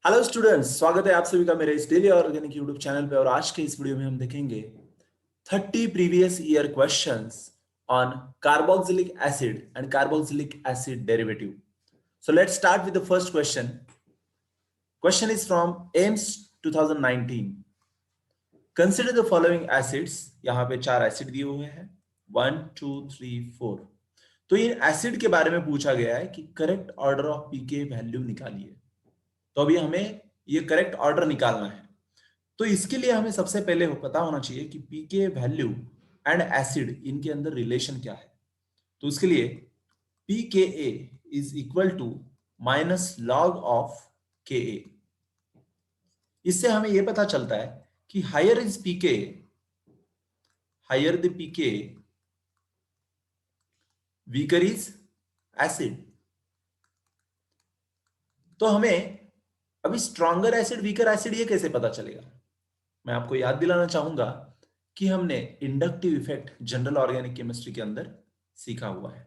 Hello students, स्वागत है आप सभी का मेरे इस डेली ऑर्गेनिक यूट्यूब चैनल पे। और आज के इस वीडियो में हम देखेंगे 30 previous year questions on carboxylic acid and carboxylic acid derivative. So let's start with the first question. Question is from AIIMS 2019। Consider the following acids. यहाँ पे 4 एसिड दिए हुए हैं, 1 2 3 4। तो इन एसिड के बारे में पूछा गया है कि correct order of pK value निकालिए। तो अभी हमें ये करेक्ट ऑर्डर निकालना है। तो इसके लिए हमें सबसे पहले पता होना चाहिए कि पीके वैल्यू एंड एसिड इनके अंदर रिलेशन क्या है। तो उसके लिए pK is equal to minus log of K. इससे हमें यह पता चलता है कि higher is pK, higher the pK, weaker is acid. तो हमें अभी स्ट्रॉन्गर एसिड वीकर एसिड ये कैसे पता चलेगा। मैं आपको याद दिलाना चाहूंगा कि हमने inductive effect general organic chemistry के अंदर सीखा हुआ है,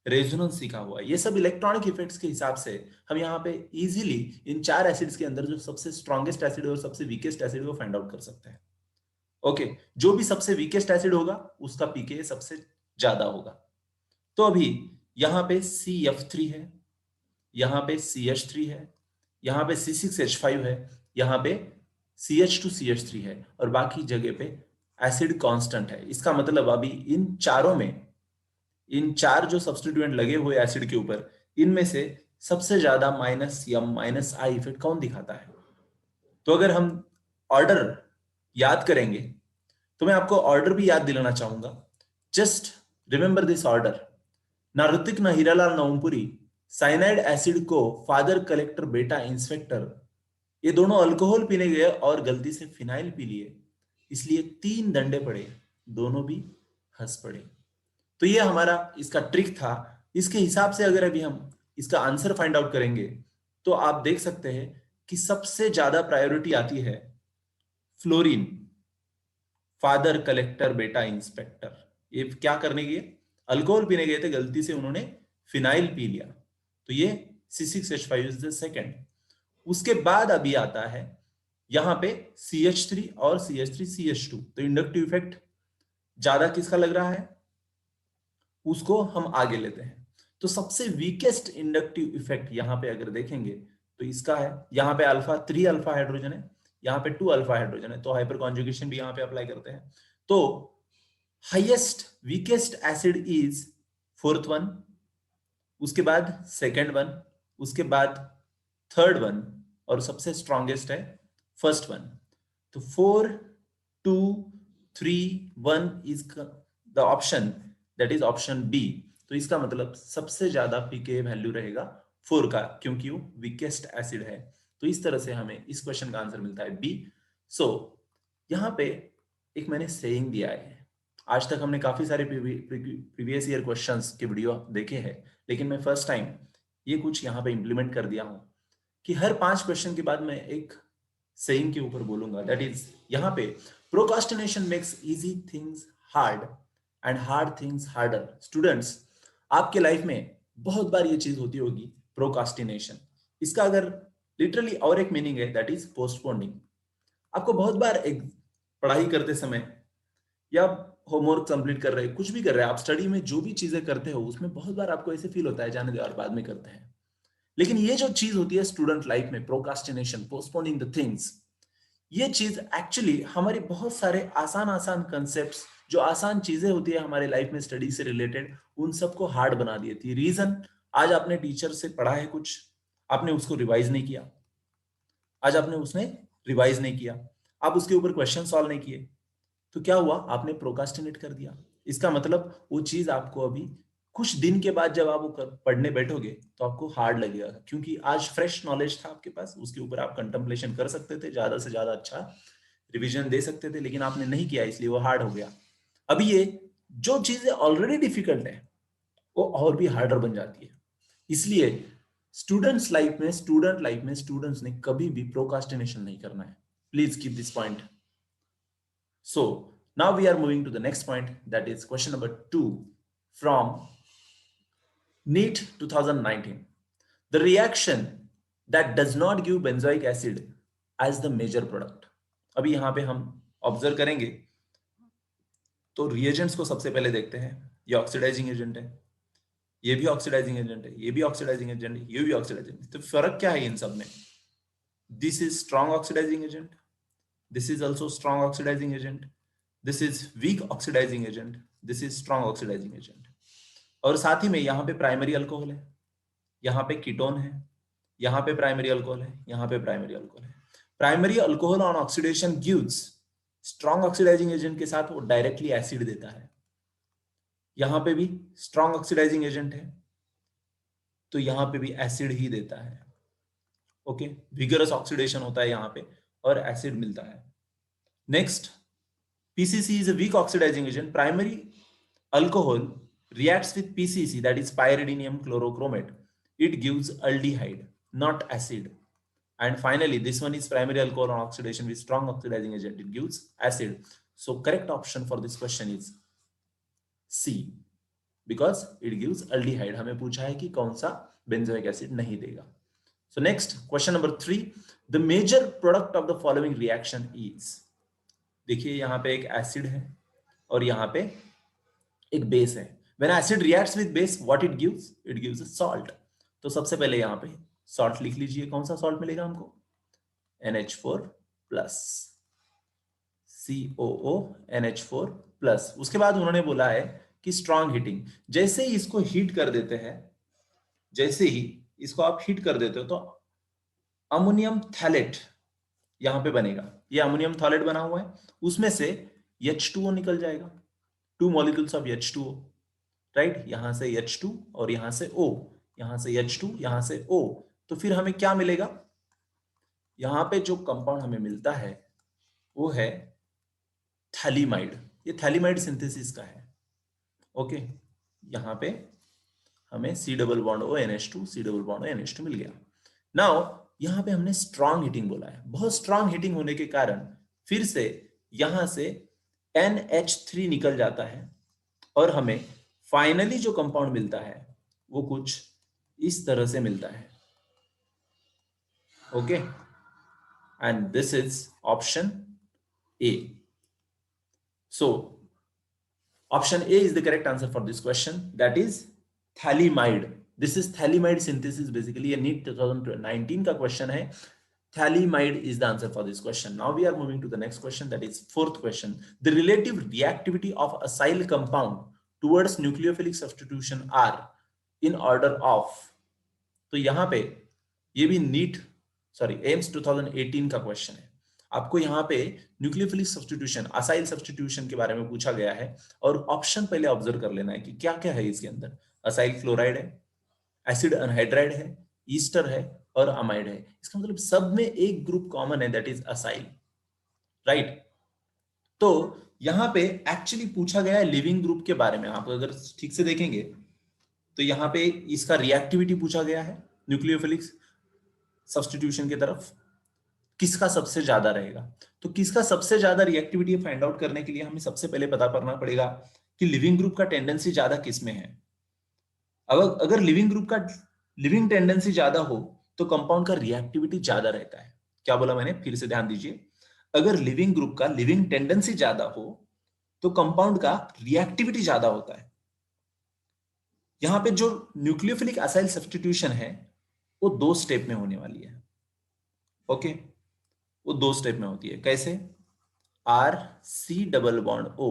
रेजोनेंस सीखा हुआ है। ये सब इलेक्ट्रॉनिक इफेक्ट्स के हिसाब से हम यहाँ पे इजीली इन 4 एसिड्स के अंदर जो सबसे स्ट्रॉन्गेस्ट एसिड और सबसे वीकेस्ट एसिड को फाइंड आउट कर सकते हैं। ओके, जो भी सबसे वीकेस्ट एसिड होगा उसका पीके सबसे ज्यादा होगा। तो अभी यहाँ पे CF3 है, यहाँ पे CH3 है, यहाँ पे C6H5 है, यहाँ पे CH2CH3 है और बाकी जगह पे एसिड कांस्टेंट है। इसका मतलब अभी इन चारों में, इन 4 जो सब्स्टिट्यूएंट लगे हुए एसिड के ऊपर, इनमें से सबसे ज्यादा -M -I इफेक्ट कौन दिखाता है। तो अगर हम ऑर्डर याद करेंगे तो मैं आपको ऑर्डर भी याद दिलाना चाहूंगा। Just remember this order. ना ऋतिक, ना हीरालाल, ना ओमपुरी साइनाइड एसिड को फादर कलेक्टर बेटा इंस्पेक्टर, ये दोनों अल्कोहल पीने गए और गलती से फिनाइल पी लिए, इसलिए 3 डंडे पड़े, दोनों भी हंस पड़े। तो ये हमारा इसका ट्रिक था। इसके हिसाब से अगर अभी हम इसका आंसर फाइंड आउट करेंगे तो आप देख सकते हैं कि सबसे ज्यादा प्रायोरिटी आती है फ्लोरीन, फादर कलेक्टर बेटा इंस्पेक्टर। ये क्या करने गए, अल्कोहल पीने गए थे, गलती से उन्होंने फिनाइल पी लिया, तो ये C6H5 इज द सेकेंड। उसके बाद अभी आता है यहां पे CH3 और CH3CH2। तो इंडक्टिव इफेक्ट ज्यादा किसका लग रहा है, उसको हम आगे लेते हैं। तो सबसे वीकेस्ट इंडक्टिव इफेक्ट यहां पे अगर देखेंगे तो इसका है। यहां पे अल्फा 3 अल्फा हाइड्रोजन है, यहां पे 2 अल्फा हाइड्रोजन है, तो हाइपर कॉन्जुगेशन भी यहां पे अप्लाई करते हैं। तो highest weakest acid is fourth one, उसके बाद सेकेंड वन, उसके बाद थर्ड वन और सबसे स्ट्रॉन्गेस्ट है फर्स्ट वन। तो 4 2 3 1 is the option, that is option B. तो इसका मतलब सबसे ज्यादा पीके वैल्यू रहेगा 4 का, क्योंकि वो वीकेस्ट एसिड है। तो इस तरह से हमें इस क्वेश्चन का आंसर मिलता है बी। सो यहाँ पे एक मैंने सेइंग दिया है। आज तक हमने काफी सारे प्रीवियस ईयर क्वेश्चंस के वीडियो देखे हैं, लेकिन मैं फर्स्ट टाइम ये कुछ यहाँ पे इंप्लीमेंट कर दिया हूं कि हर 5 क्वेश्चन के बाद मैं एक सेइंग के ऊपर बोलूंगा। दैट इज यहाँ पे procrastination makes easy things hard and hard things harder. Students, आपके लाइफ में बहुत बार ये चीज होती होगी, प्रोकास्टिनेशन। इसका अगर लिटरली और एक मीनिंग है, दैट इज पोस्टपोनिंग। आपको बहुत बार एक पढ़ाई करते समय या होमवर्क कंप्लीट कर रहे, कुछ भी कर रहे हैं आप, स्टडी में जो भी चीजें करते हो उसमें बहुत बार आपको ऐसे फील होता है जाने दे और बाद में करते हैं। लेकिन ये जो चीज होती है स्टूडेंट लाइफ में, प्रोकास्टिनेशन, पोस्टपोनिंग द थिंग्स, ये चीज एक्चुअली हमारे बहुत सारे आसान आसान कंसेप्ट्स, जो आसान चीजें होती है हमारे लाइफ में स्टडी से रिलेटेड, उन सबको हार्ड बना दी थी। रीजन, आज आपने टीचर से पढ़ा है कुछ, आपने उसको रिवाइज नहीं किया, आज आपने उसने रिवाइज नहीं किया, आप उसके ऊपर क्वेश्चन सॉल्व नहीं किए, तो क्या हुआ, आपने प्रोकास्टिनेट कर दिया। इसका मतलब वो चीज आपको अभी कुछ दिन के बाद जब आप वो पढ़ने बैठोगे तो आपको हार्ड लगेगा, क्योंकि आज फ्रेश नॉलेज था आपके पास, उसके ऊपर आप कंtemplation कर सकते थे, ज्यादा से ज्यादा अच्छा रिवीजन दे सकते थे, लेकिन आपने नहीं किया, इसलिए वो हार्ड हो गया। अभी ये जो चीजें ऑलरेडी डिफिकल्ट है वो और भी हार्डर बन जाती है। इसलिए स्टूडेंट लाइफ में स्टूडेंट्स ने कभी भी प्रोकास्टिनेशन नहीं करना है। Please keep this point. So now we are moving to the next point, that is question number 2 from NEET 2019. The reaction that does not give benzoic acid as the major product. अभी यहां पे हम observe करेंगे तो reagents को सबसे पहले देखते हैं। ये ऑक्सीडाइजिंग एजेंट है, ये भी ऑक्सीडाइजिंग एजेंट है, ये भी ऑक्सीडाइजिंग एजेंट है, ये भी ऑक्सीडाइजिंग। तो फर्क क्या है इन सब में? This is strong oxidising agent, this is also strong oxidising agent, this is weak oxidising agent, this is strong oxidising agent. और साथ ही में यहाँ पे प्राइमरी अल्कोहल है, यहाँ पे कीटोन है, यहाँ पे प्राइमरी अल्कोहल है, यहाँ पे प्राइमरी अल्कोहल है। Primary alcohol on oxidation gives strong oxidising agent के साथ वो डायरेक्टली एसिड देता है। यहाँ पे भी स्ट्रॉन्ग ऑक्सीडाइजिंग एजेंट है तो यहाँ पे भी एसिड ही देता है। ओके, विगरस ऑक्सीडेशन होता है यहाँ पे और एसिड मिलता है। Next, PCC is a weak oxidising agent. Primary alcohol reacts with PCC, that is pyridinium chlorochromate. It gives aldehyde, not acid. And finally, this one is primary alcohol on oxidation with strong oxidizing agent. It gives acid. So correct option for this question is C, because it gives aldehyde. हमें पूछा है कि कौन सा benzoic acid नहीं देगा. So next, question number 3. The major product of the following reaction is. देखिए यहाँ पे एक acid है और यहाँ पे एक base है. When acid reacts with base, what it gives? It gives a salt. तो सबसे पहले यहाँ पे salt लिख लीजिए। कौन सा salt मिलेगा हमको? NH4 plus, COO NH4 plus. उसके बाद उन्होंने बोला है कि स्ट्रॉन्ग हीटिंग, जैसे ही इसको हीट कर देते हैं, जैसे ही इसको आप हीट कर देते हो तो अमोनियम थैलेट यहां पे बनेगा। ये अमोनियम थैलेट बना हुआ है, उसमें से H2O निकल जाएगा, 2 मॉलिक्यूल्स ऑफ H2O, राइट। यहां से H2 और यहां से O, यहां से H2, यहां से O। तो फिर हमें क्या मिलेगा? यहां पे जो कंपाउंड हमें मिलता है वो है थैलीमाइड। ये थैलीमाइड सिंथेसिस का है। ओके, यहां पे हमें C double bond O NH2, C double bond O NH2 मिल गया। नाउ यहां पे हमने स्ट्रॉन्ग हीटिंग बोला है, बहुत स्ट्रॉन्ग हीटिंग होने के कारण फिर से यहां से NH3 निकल जाता है और हमें फाइनली जो कंपाउंड मिलता है वो कुछ इस तरह से मिलता है। Okay, and this is option A. So option A is the correct answer for this question, that is phthalimide. This is phthalimide synthesis. Basically ये नीट 2019 का क्वेश्चन है। Thalidomide is the answer for this question. Now we are moving to the next question, that is fourth question. The relative reactivity of acyl compound towards nucleophilic substitution are in order of. तो यहां पे ये भी NEET AIIMS 2018 का question है। आपको यहाँ पे न्यूक्लियोफिलिक सब्स्टिट्यूशन, असाइल सब्स्टिट्यूशन के बारे में पूछा गया है और ऑप्शन पहले ऑब्जर्व कर लेना है कि क्या क्या है इसके अंदर। असाइल क्लोराइड है, एसिड अनहाइड्राइड है, ईस्टर है और अमाइड है। इसका मतलब सब में एक ग्रुप कॉमन है, दैट इज असाइल, राइट। तो यहां पे एक्चुअली पूछा गया है लिविंग ग्रुप के बारे में। आप अगर ठीक से देखेंगे तो यहां पे इसका रिएक्टिविटी पूछा गया है न्यूक्लियोफिलिक सब्स्टिट्यूशन की तरफ, किसका सबसे ज्यादा रहेगा। तो किसका सबसे ज्यादा रिएक्टिविटी फाइंड आउट करने के लिए हमें सबसे पहले पता करना पड़ेगा कि लिविंग ग्रुप का टेंडेंसी ज्यादा किस में है। अगर लिविंग ग्रुप का लिविंग टेंडेंसी ज्यादा हो तो कंपाउंड का रिएक्टिविटी ज्यादा रहता है। क्या बोला मैंने, फिर से ध्यान दीजिए। अगर लिविंग ग्रुप का लिविंग टेंडेंसी ज्यादा हो तो कंपाउंड का रिएक्टिविटी ज्यादा होता है। यहां पे जो न्यूक्लियोफिलिक असाइल सब्स्टिट्यूशन है वो 2 स्टेप में होने वाली है। ओके, वो 2 स्टेप में होती है। कैसे? RC डबल बॉन्ड O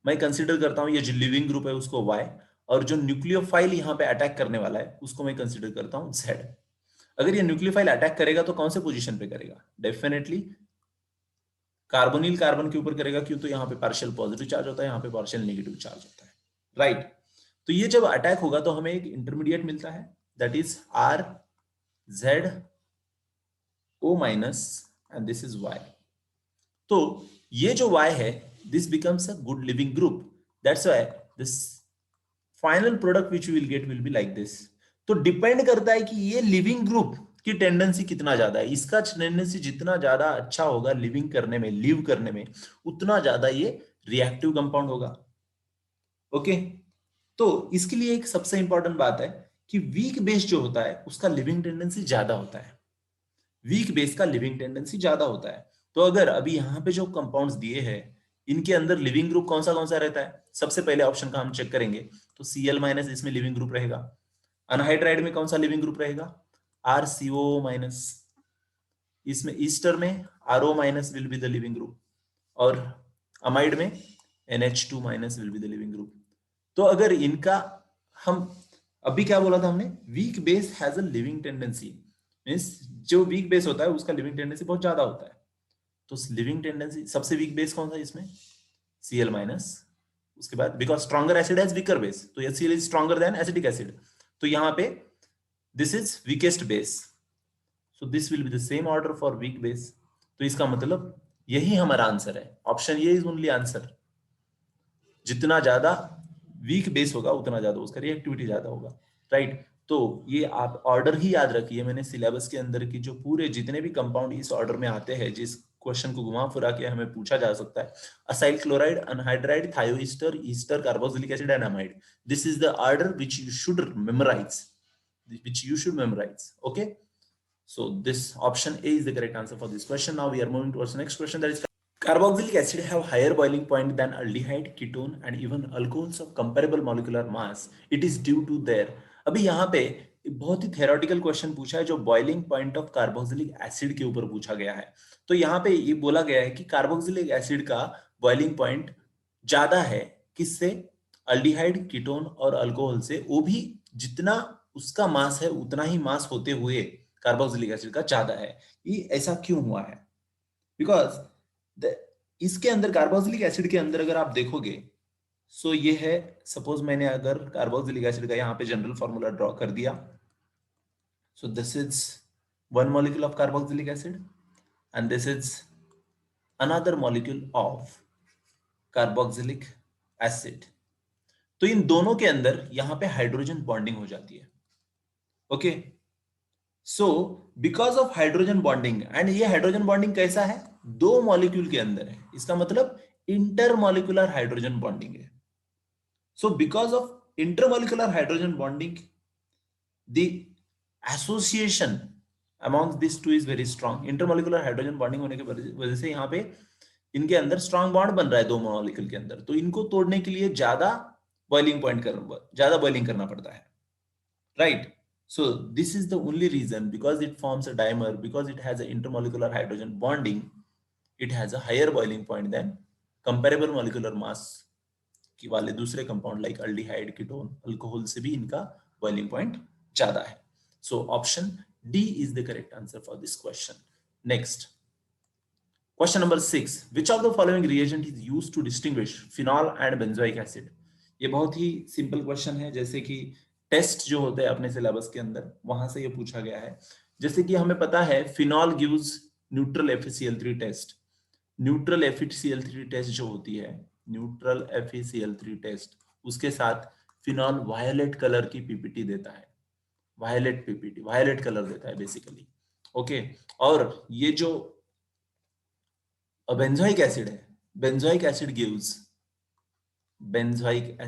मैं कंसीडर करता हूं ये जो लिविंग ग्रुप है उसको Y, और जो न्यूक्लियोफाइल यहां पे अटैक करने वाला है उसको मैं कंसीडर करता हूं Z। अगर ये न्यूक्लियोफाइल अटैक करेगा तो कौन से पोजीशन पे करेगा? डेफिनेटली कार्बोनिल कार्बन के ऊपर करेगा। क्यों? तो यहाँ पे पार्शियल पॉजिटिव चार्ज होता है, यहाँ पे पार्शियल नेगेटिव चार्ज होता है, राइट। तो ये जब अटैक होगा तो हमें एक इंटरमीडिएट मिलता है, that is RZO minus and this is Y। तो ये जो Y है, this becomes a good leaving group, that's why this final product which you will get will be like this. तो डिपेंड करता है कि ये लिविंग ग्रुप की टेंडेंसी कितना ज्यादा है। इसका टेंडेंसी जितना ज्यादा अच्छा होगा लिविंग करने में, लिव करने में, उतना ज्यादा ये रिएक्टिव कंपाउंड होगा। ओके, तो इसके लिए एक सबसे इंपॉर्टेंट बात है कि वीक बेस जो होता है उसका लिविंग टेंडेंसी ज्यादा होता है। वीक बेस का लिविंग टेंडेंसी ज्यादा होता है। तो अगर अभी यहाँ पे जो कंपाउंड्स दिए हैं इनके अंदर लिविंग ग्रुप कौन सा रहता है, सबसे पहले ऑप्शन का हम चेक करेंगे तो Cl माइनस इसमें लिविंग ग्रुप रहेगा। अनहाइड्राइड में कौन सा लिविंग ग्रुप रहेगा, RCO माइनस। इसमें ईस्टर में RO minus will be the leaving group, और अमाइड में NH2 minus will be the leaving group. तो अगर इनका हम अभी क्या बोला था हमने, weak base has a living tendency, means जो वीक बेस होता है उसका लिविंग टेंडेंसी बहुत ज्यादा होता है। तो लिविंग टेंडेंसी सबसे वीक बेस कौन सा इसमें, Cl माइनस। उसके बाद because stronger acid has weaker base, तो HCl is stronger than acetic acid, तो यहाँ पे this is weakest base, so this will be the same order for weak base. तो इसका मतलब यही हमारा आंसर है, ऑप्शन ये इज ओनली आंसर। जितना ज्यादा वीक बेस होगा उतना ज्यादा उसका रिएक्टिविटी ज्यादा होगा, राइट। तो ये आप ऑर्डर ही याद रखिए, मैंने सिलेबस के अंदर की जो पूरे जितने भी कंपाउंड इस ऑर्डर में आते हैं, जिस क्वेश्चन को घुमा फिरा के हमें पूछा जा सकता है, acyl chloride, anhydride, thioester, ester, carboxylic acid and amide, this is the order which you should memorise, okay. So this option A is the correct answer for this question. Now we are moving towards the next question, that is carboxylic acid have higher boiling point than aldehyde, ketone and even alcohols of comparable molecular mass. It is due to their, अभी यहाँ पे बहुत ही theoretical question पूछा है जो boiling point of carboxylic acid के ऊपर पूछा गया है। तो यहाँ पे ये बोला गया है कि कार्बोक्सिलिक एसिड का बॉइलिंग पॉइंट ज्यादा है किससे, अल्डिहाइड, कीटोन और अल्कोहल से, वो भी जितना उसका मास है उतना ही मास होते हुए कार्बोक्सिलिक एसिड का ज्यादा है। ये ऐसा क्यों हुआ है, बिकॉज इसके अंदर कार्बोक्सिलिक एसिड के अंदर अगर आप देखोगे, सो ये है, सपोज मैंने अगर कार्बोक्सिलिक एसिड का यहाँ पे जनरल फॉर्मूला ड्रॉ कर दिया, सो this is one molecule of carboxylic acid and this is another molecule of carboxylic acid. तो इन दोनों के अंदर यहाँ पे हाइड्रोजन बॉन्डिंग हो जाती है, okay. So because of hydrogen bonding, and ये हाइड्रोजन बॉन्डिंग कैसा है, दो मॉलिक्यूल के अंदर है, इसका मतलब इंटरमॉलिक्यूलर हाइड्रोजन बॉन्डिंग है। So because of intermolecular hydrogen bonding the association among this two is very strong. Intermolecular hydrogen bonding होने की वजह से यहाँ पे इनके अंदर स्ट्रॉन्ग बॉन्ड बन रहा है दो मॉलिक्यूल के अंदर, तो इनको तोड़ने के लिए ज्यादा बॉइलिंग पॉइंट ज्यादा बॉइलिंग करना पड़ता है, right. So this is the only reason, because it forms a dimer, because it has an intermolecular hydrogen bonding, it has a higher boiling point than comparable molecular mass की वाले दूसरे compound like aldehyde, ketone, alcohol से भी इनका boiling point ज्यादा है। So option D is the correct answer for this question. Next question number 6, which of the following reagent is used to distinguish phenol and benzoic acid? ये बहुत ही simple question है, जैसे कि टेस्ट जो होते हैं अपने सिलेबस के अंदर वहां से ये पूछा गया है। जैसे कि हमें पता है phenol gives neutral FeCl3 test. Neutral FeCl3 test जो होती है, न्यूट्रल FeCl3 टेस्ट, उसके साथ फिनॉल वायलेट कलर की पीपीटी देता है, वायलेट पीपीटी, वायलेट कलर देता है बेसिकली, ओके। और ये जो बेंजोइक एसिड है, benzoic acid gives, benzoic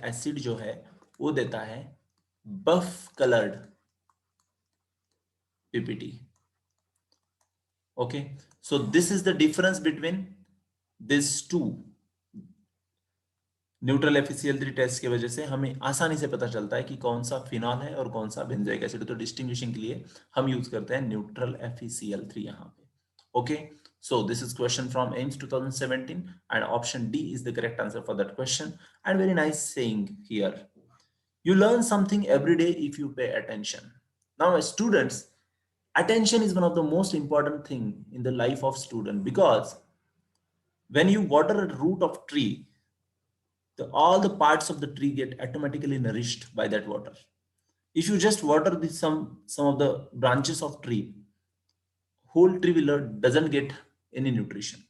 acid जो है वो देता है buff coloured ppt, okay. So this is the difference between this two. Neutral FeCl3 test की वजह से हमें आसानी से पता चलता है कि कौन सा फिनॉल है और कौन सा बेंजोइक एसिड, तो डिस्टिंग्विशिंग के लिए हम यूज करते हैं न्यूट्रल FeCl3 यहाँ पे, okay. So this is question from AIMS 2017 and option D is the correct answer for that question. And very nice saying here. You learn something every day if you pay attention. Now students, attention is one of the most important thing in the life of student, because when you water a root of tree, all the parts of the tree get automatically nourished by that water. If you just water some of the branches of tree, whole tree will doesn't get any nutrition.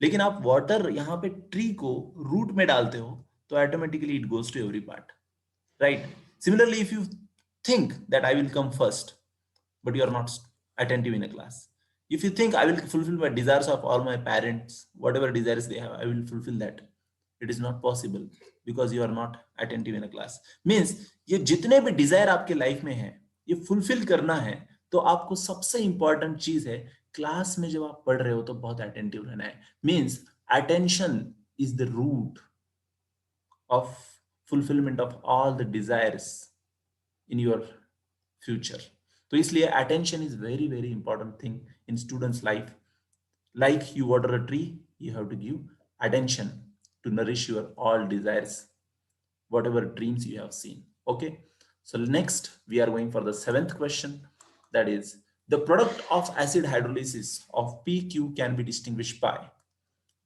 लेकिन आप water यहाँ पे tree को root में डालते हो तो automatically it goes to every part, right. Similarly if you think that I will come first but you are not attentive in a class, if you think I will fulfill my desires of all my parents, whatever desires they have, I will fulfill that, it is not possible because you are not attentive in a class. Means ये जितने भी Dzire आपके life में है ये fulfil करना है तो आपको सबसे इंपॉर्टेंट चीज है, क्लास में जब आप पढ़ रहे हो तो बहुत अटेंटिव रहना है। Means attention is the root of fulfilment of all the desires in your future. तो इसलिए attention is very very important thing in students life. Like you water a tree, you have to give attention to nourish your all desires, whatever dreams you have seen. Okay. So next we are going for the seventh question. That is, the product of acid hydrolysis of PQ can be distinguished by.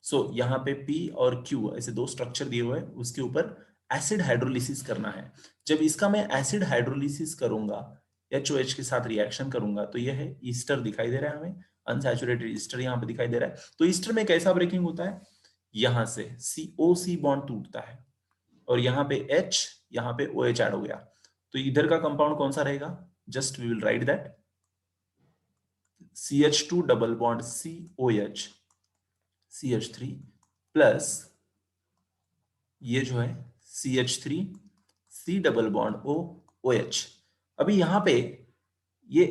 So यहाँ पे P और Q ऐसे दो structure दिए हुए हैं, उसके ऊपर एसिड हाइड्रोलिसिस करना है। जब इसका मैं एसिड हाइड्रोलिसिस करूंगा, HOH के साथ रिएक्शन करूंगा, तो यह है ईस्टर दिखाई दे रहा है हमें, अनसैचुरेटेड ईस्टर यहाँ पे दिखाई दे रहा है। तो ईस्टर में कैसा ब्रेकिंग होता है, यहां से COC बॉन्ड टूटता है और यहाँ पे H, यहाँ पे OH ऐड हो गया। तो इधर का कंपाउंड कौन सा रहेगा, just we will write that CH2 double bond COH CH3 plus ये जो है CH3 C double bond OH। अभी यहां पे ये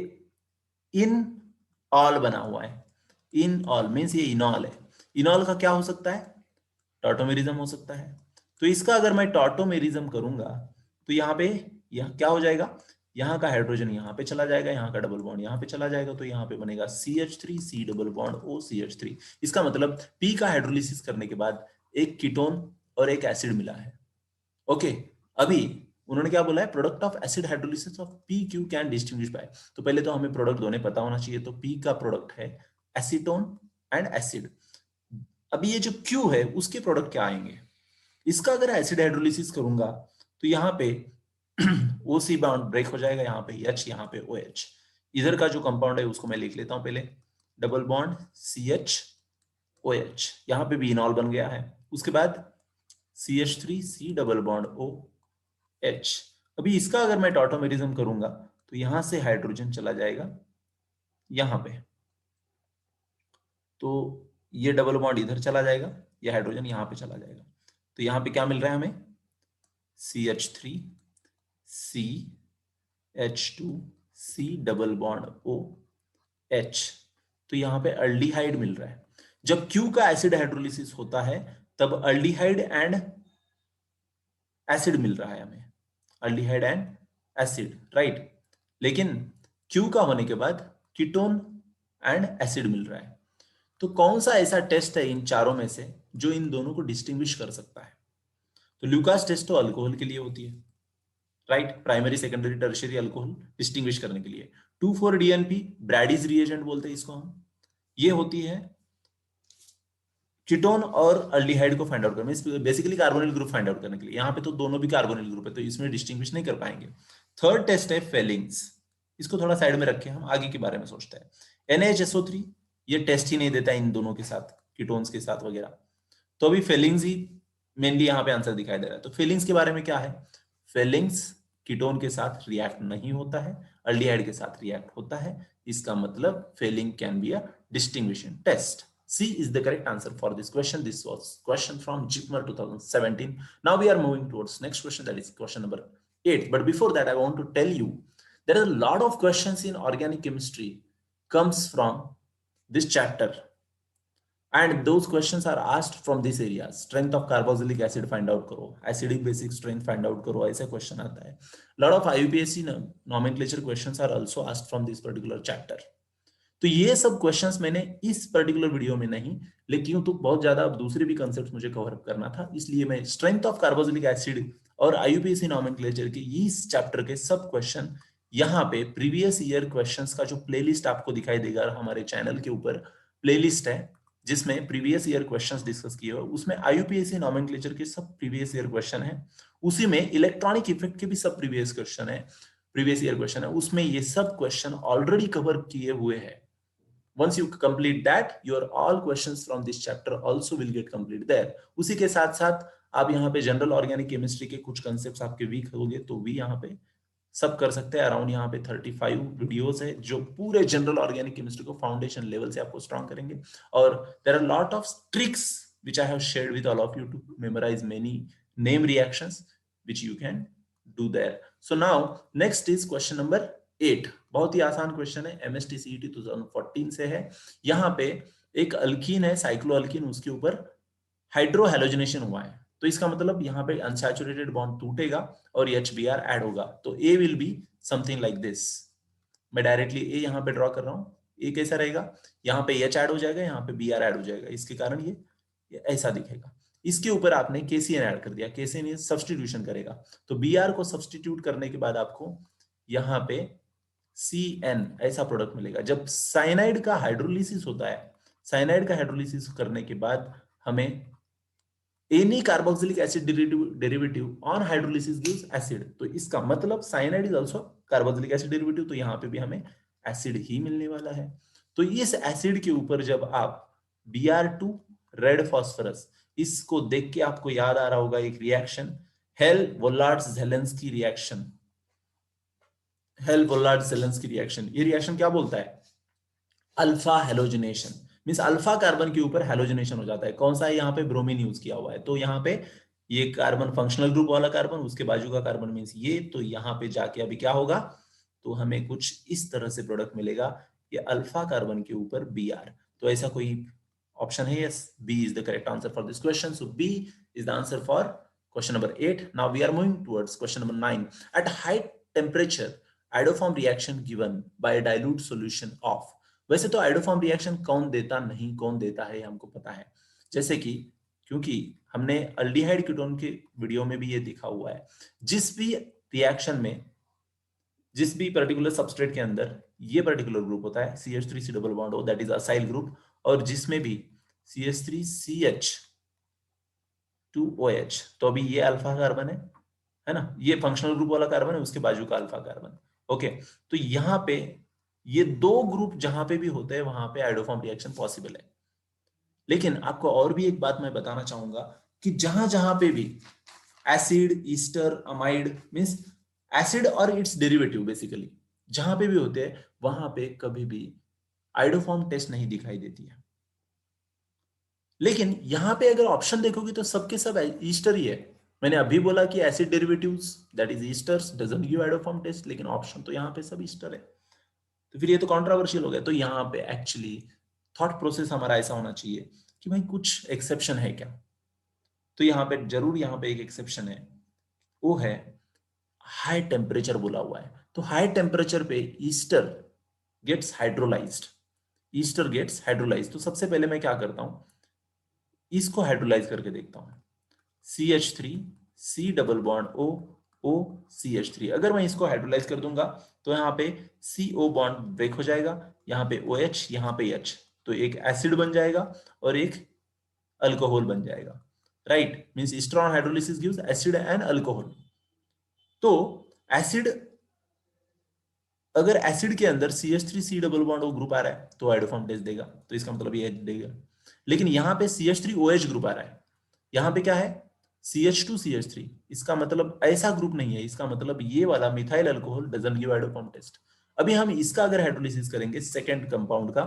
इन ऑल बना हुआ है, इन ऑल मीन्स ये इनॉल है। इनॉल का क्या हो सकता है, टॉटोमेरिज्म हो सकता है। तो इसका अगर मैं टॉटोमेरिज्म करूंगा तो यहाँ पे यह क्या हो जाएगा, यहाँ का हाइड्रोजन यहाँ पे चला जाएगा, यहाँ का डबल बॉन्ड यहाँ पे चला जाएगा, तो यहाँ पे बनेगा CH3 C double bond OCH3। इसका मतलब P का हाइड्रोलिसिस करने के बाद एक कीटोन और एक एसिड मिला है। ओके, अभी उन्होंने क्या बोला है, product of acid hydrolysis of PQ can distinguish by. तो पहले तो हमें प्रोडक्ट दोनों पता होना चाहिए। तो P का प्रोडक्ट है एसीटोन एंड एसिड। अभी ये जो Q है उसके प्रोडक्ट क्या आएंगे, इसका अगर एसिड हाइड्रोलिसिस करूंगा तो यहाँ पे OC बॉन्ड ब्रेक हो जाएगा, यहाँ पे H, यहाँ पे OH। इधर का जो कंपाउंड है उसको मैं लिख लेता हूं पहले, डबल बॉन्ड CH OH, यहाँ पे भी इनॉल बन गया है। उसके बाद CH3 C double bond OH। अभी इसका अगर मैं टॉटोमेरिज्म करूंगा तो यहां से हाइड्रोजन चला जाएगा यहां पे, तो ये डबल बॉन्ड इधर चला जाएगा, ये हाइड्रोजन यहां पे चला जाएगा। तो यहां पे क्या मिल रहा है हमें, CH3 CH2 C double bond OH। तो यहां पे अल्डिहाइड मिल रहा है। जब Q का एसिड हाइड्रोलिसिस होता है तब अल्डिहाइड एंड एसिड मिल रहा है हमें, अल्डिहाइड एंड एसिड, राइट। लेकिन Q का होने के बाद कीटोन एंड एसिड मिल रहा है। तो कौन सा ऐसा टेस्ट है इन चारों में से जो इन दोनों को डिस्टिंग्विश कर सकता है, तो ल्यूकास टेस्ट तो अल्कोहल के लिए होती है, right, primary secondary tertiary alcohol distinguish करने के लिए। 2,4-DNP ब्रैडीज रिएजेंट बोलते हैं इसको हम, ये होती है कीटोन और अल्डिहाइड को फाइंड आउट करने, basically carbonyl group find out करने के लिए। यहाँ पे तो दोनों भी कार्बोनिल ग्रुप है तो इसमें डिस्टिंग्विश नहीं कर पाएंगे। थर्ड टेस्ट है फेलिंग्स, इसको थोड़ा साइड में रखें, हम आगे के बारे में सोचते हैं। NaHSO3 ये टेस्ट ही नहीं देता इन दोनों के साथ, कीटोन्स के साथ वगैरह। तो अभी फेलिंग्स ही मेनली यहाँ पे आंसर दिखाई दे रहा है। तो फेलिंग्स के बारे में क्या है, फेलिंग्स कीटोन के साथ रिएक्ट नहीं होता है, अल्डिहाइड के साथ रिएक्ट होता है। इसका मतलब Fehling can be a distinguishing test. C is the correct answer for this question. This was question from JIPMER 2017. Now we are moving towards next question, that is question number 8. But before that, I want to tell you there are a lot of questions in organic chemistry comes from this chapter, and those questions are asked from this area. Strength of carboxylic acid find out करो, acidic basic strength find out करो, ऐसा question आता है। Lot of IUPAC nomenclature questions are also asked from this particular chapter. तो ये सब questions मैंने इस पर्टिकुलर वीडियो में नहीं, लेकिन तो बहुत ज्यादा अब दूसरे भी कंसेप्ट मुझे कवर अप करना था, इसलिए मैं स्ट्रेंथ ऑफ कार्बोक्सिलिक एसिड और आईयूपीएसी नोमेनक्लेचर के इस चैप्टर के सब क्वेश्चन यहाँ पे प्रीवियस ईयर क्वेश्चंस का जो प्लेलिस्ट आपको दिखाई देगा हमारे चैनल के ऊपर, प्लेलिस्ट है जिसमें प्रीवियस ईयर क्वेश्चंस डिस्कस किए हुए, उसमें आईयूपीएसी नोमेनक्लेचर के सब प्रीवियस ईयर क्वेश्चन है। उसी में इलेक्ट्रॉनिक इफेक्ट के भी सब प्रीवियस क्वेश्चन है, प्रीवियस ईयर क्वेश्चन है, उसमें ये सब क्वेश्चन ऑलरेडी कवर किए हुए हैं। Once you complete that, your all questions from this chapter also will get complete there. उसी के साथ साथ आप यहाँ पे जनरल ऑर्गेनिक केमिस्ट्री के कुछ कंसेप्ट्स आपके वीक हो गए तो भी यहाँ पे सब कर सकते हैं। अराउंड यहाँ पे 35 वीडियोस है जो पूरे जनरल ऑर्गेनिक केमिस्ट्री को फाउंडेशन लेवल से आपको स्ट्रॉन्ग करेंगे। और there are lot of tricks which I have shared with all of you to memorize many name reactions which you can do there. So now next is question number 8, बहुत ही आसान question है, MST CET 2014 से है। यहाँ पे एक alkyne है साइक्लोअल्कीन, उसके ऊपर हाइड्रो हैलोजनेशन हुआ है, तो इसका मतलब यहाँ पे अनसैचुरेटेड बॉन्ड टूटेगा और HBr ऐड होगा, तो A will be something like this. मैं डायरेक्टली ए यहाँ पे ड्रॉ कर रहा हूँ, ए कैसा रहेगा, यहाँ पे H ऐड हो जाएगा, यहाँ पे Br ऐड हो जाएगा, इसके कारण ये ऐसा दिखेगा। इसके ऊपर आपने KCN ऐड कर दिया, KCN ये सब्सटीट्यूशन करेगा, तो Br को सब्सटीट्यूट करने के बाद आपको यहाँ पे CN ऐसा प्रोडक्ट मिलेगा। जब साइनाइड का हाइड्रोलिसिस होता है, साइनाइड का हाइड्रोलिसिस करने के बाद हमें any carboxylic acid derivative on hydrolysis gives acid, तो इसका मतलब cyanide is also carboxylic acid derivative, तो यहाँ पे भी हमें एसिड ही मिलने वाला है। तो इस एसिड के ऊपर जब आप Br2 रेड फास्फोरस, इसको देख के आपको याद आ रहा होगा एक रिएक्शन, हेल-वोलार्ड-ज़ेलेंस्की रिएक्शन, हेल-वोलार्ड-ज़ेलेंस्की रिएक्शन, ये रिएक्शन क्या बोलता है, alpha halogenation, means alpha carbon के ऊपर हेलोजनेशन हो जाता है। कौन सा है, यहाँ पे ब्रोमीन यूज किया हुआ है, तो यहाँ पे ये कार्बन फंक्शनल ग्रुप वाला कार्बन, उसके बाजू का कार्बन मींस ये, तो यहाँ पे जाके अभी क्या होगा, तो हमें कुछ इस तरह से प्रोडक्ट मिलेगा, ये अल्फा कार्बन के ऊपर Br, तो ऐसा कोई ऑप्शन है, yes, B is the correct answer for this question, so B is the answer for question number 8. Now we are moving towards question number 9. At high temperature iodoform reaction given by dilute solution of, वैसे तो iodoform reaction कौन देता नहीं कौन देता है हमको पता है, जैसे कि क्योंकि हमने अल्डिहाइड कीटोन के वीडियो में भी ये दिखा हुआ है, जिस भी रिएक्शन में जिस भी पर्टिकुलर सबस्ट्रेट के अंदर ये पर्टिकुलर ग्रुप होता है CH3C डबल बॉन्ड हो, दैट इज असाइल ग्रुप, और जिसमें भी CH3CH2OH, तो अभी ये अल्फा कार्बन है ना, ये फंक्शनल ग्रुप वाला कार्बन है, उसके बाजू का अल्फा कार्बन, ओके। तो यहाँ पे ये दो ग्रुप जहां पे भी होते हैं वहां पे आइडोफॉर्म रिएक्शन पॉसिबल है। लेकिन आपको और भी एक बात मैं बताना चाहूंगा कि जहां जहां पे भी acid, Easter, amide means acid और इट्स डेरिवेटिव बेसिकली जहां पे भी होते हैं वहां पे कभी भी आइडोफॉर्म टेस्ट नहीं दिखाई देती है। लेकिन यहां पे अगर ऑप्शन देखोगे तो सबके सब ईस्टर ही है। मैंने अभी बोला कि acid derivatives that is esters doesn't give iodoform test, लेकिन ऑप्शन तो यहाँ पे सब ईस्टर है, तो फिर ये तो कंट्रोवर्शियल हो गया। तो यहाँ पे एक्चुअली थॉट प्रोसेस हमारा ऐसा होना चाहिए कि भाई कुछ एक्सेप्शन है क्या, तो यहाँ पे जरूर यहाँ पे एक एक्सेप्शन है, वो है हाई टेम्परेचर बोला हुआ है, तो हाई टेम्परेचर पे ester gets hydrolysed, ester gets hydrolysed. तो सबसे पहले मैं क्या करता हूं, इसको हाइड्रोलाइज करके देखता हूं, CH3C डबल बॉन्ड OCH3, अगर मैं इसको हाइड्रोलाइज कर दूंगा तो यहाँ पे CO बॉन्ड ब्रेक हो जाएगा, यहाँ पे OH, यहाँ पे H, तो एक एसिड बन जाएगा और एक अल्कोहल बन जाएगा, right, means ester on hydrolysis gives acid and alcohol. तो एसिड, अगर एसिड के अंदर CH3C double bond O group आ रहा है तो आइडोफॉर्म टेस्ट देगा, तो इसका मतलब ये देगा। लेकिन यहाँ पे CH3OH ग्रुप आ रहा है, यहाँ पे क्या है CH2CH3, इसका मतलब ऐसा ग्रुप नहीं है, इसका मतलब ये वाला methyl alcohol doesn't give iodoform test. अभी हम इसका अगर हाइड्रोलिसिस करेंगे सेकेंड कंपाउंड का,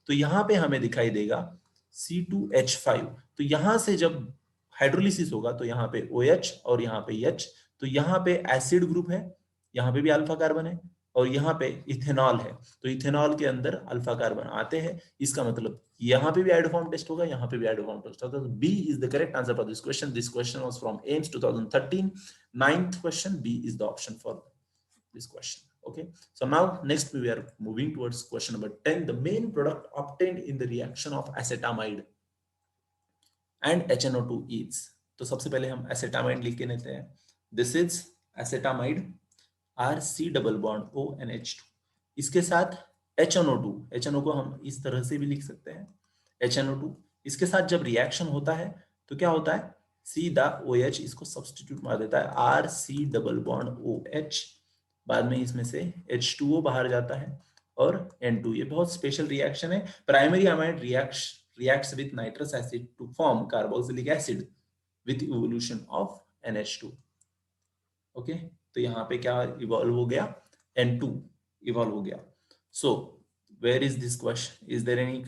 तो यहाँ पे हमें दिखाई देगा C2H5, तो यहां से जब हाइड्रोलिसिस होगा तो यहाँ पे OH और यहाँ पे H, तो यहाँ पे एसिड ग्रुप है, यहाँ पे भी अल्फा कार्बन है, और यहाँ पे इथेनॉल है, तो इथेनॉल के अंदर अल्फा कार्बन आते हैं, इसका मतलब यहाँ पे भी आइडोफॉर्म टेस्ट होगा, यहाँ पे भी आइडोफॉर्म टेस्ट होगा, तो B is the correct answer for this question. This question was from AIIMS 2013, ninth question, B is the option for this question. Okay, so now next we are moving towards question number 10. The main product obtained in the reaction of acetamide and HNO2 is, तो सबसे पहले हम acetamide लिख के लेते हैं, this is acetamide RC double bond ONH2, इसके साथ HNO2, HNO को हम इस तरह से भी लिख सकते हैं HNO2, इसके साथ जब रिएक्शन होता है तो क्या होता है, सीधा OH इसको सब्स्टिट्यूट मार देता है RC डबल बॉन्ड OH, बाद में इसमें से H2O बाहर जाता है और N2, ये बहुत स्पेशल रिएक्शन है। Primary amide reacts with nitrous acid to form carboxylic acid with evolution of NH2, okay, तो यहाँ पे क्या इवॉल्व हो गया, N2 इवॉल्व हो गया। So where is this question, is there any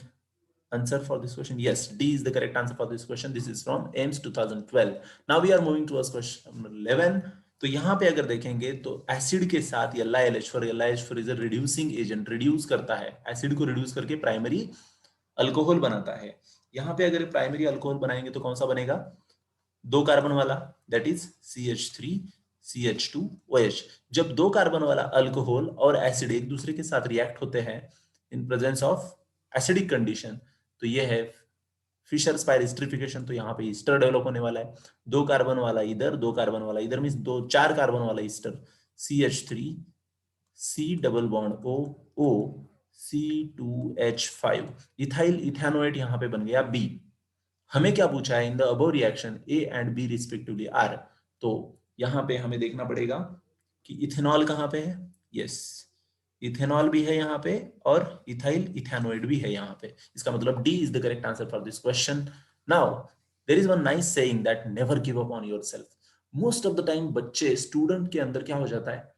answer for this question? Yes, D is the correct answer for this question. This is from AIMS 2012. Now we are moving towards question number 11. तो यहाँ पे अगर देखेंगे तो acid के साथ LiLH4 is a reducing agent, reduce करता है, एसिड को रिड्यूस करके प्राइमरी अल्कोहल बनाता है। यहाँ पे अगर प्राइमरी अल्कोहल बनाएंगे तो कौन सा बनेगा, 2 कार्बन वाला, दैट इज CH3CH2OH। जब 2 कार्बन वाला अल्कोहल और एसिड एक दूसरे के साथ रिएक्ट होते हैं इन प्रेजेंस ऑफ एसिडिक कंडीशन, तो ये है फिशर स्पायर एस्टरिफिकेशन। तो यहाँ पे ईस्टर डेवलप होने वाला है, 2 कार्बन वाला इधर, 2 कार्बन वाला इधर, मीन्स 4 कार्बन वाला ester, CH3 C double bond O C2H5, ethyl ethanoate यहाँ पे बन गया B। हमें क्या पूछा है, in the above reaction A and B respectively are. तो यहाँ पे हमें देखना पड़ेगा कि इथेनॉल कहाँ पे है, यस, इथेनॉल भी है यहाँ पे और इथाइल इथेनोइड भी है यहाँ पे। इसका मतलब D is the correct answer for this question. Now there is one nice saying that never give up on yourself. Most of the time बच्चे, स्टूडेंट के अंदर क्या हो जाता है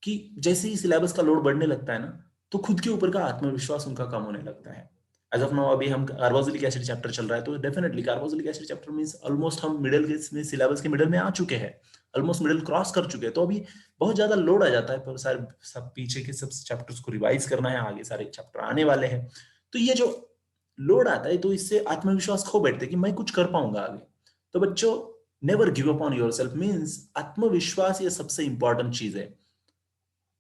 कि जैसे ही सिलेबस का लोड बढ़ने लगता है ना, तो खुद के ऊपर का आत्मविश्वास उनका कम होने लगता है। एज ऑफ नाउ अभी हम कार्बोक्सिलिक एसिड चैप्टर चल रहा है, तो definitely carboxylic acid chapter means almost हम मिडिल के में, सिलेबस के मिडिल में आ चुके हैं, ऑलमोस्ट मिडिल क्रॉस कर चुके हैं। तो अभी बहुत ज्यादा लोड आ जाता है, पर सारे सब पीछे के सब चैप्टर्स को रिवाइज करना है, आगे सारे चैप्टर आने वाले हैं। तो ये जो लोड आता है, तो इससे आत्मविश्वास खो बैठते कि मैं कुछ कर पाऊंगा आगे। तो बच्चों, never give up on yourself means आत्मविश्वास ये सबसे इंपॉर्टेंट चीज है।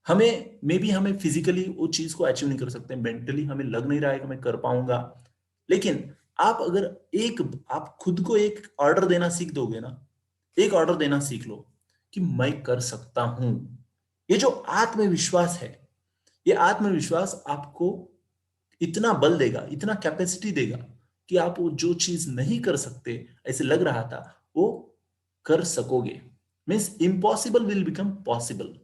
हमें मे बी हमें फिजिकली वो चीज को अचीव नहीं कर सकते, मेंटली हमें लग नहीं रहा है कि मैं कर पाऊंगा, लेकिन आप अगर आप खुद को एक ऑर्डर देना सीख दोगे ना, एक ऑर्डर देना सीख लो कि मैं कर सकता हूं, ये जो आत्मविश्वास है, ये आत्मविश्वास आपको इतना बल देगा, इतना कैपेसिटी देगा कि आप वो जो चीज नहीं कर सकते ऐसे लग रहा था, वो कर सकोगे। Means impossible will become possible.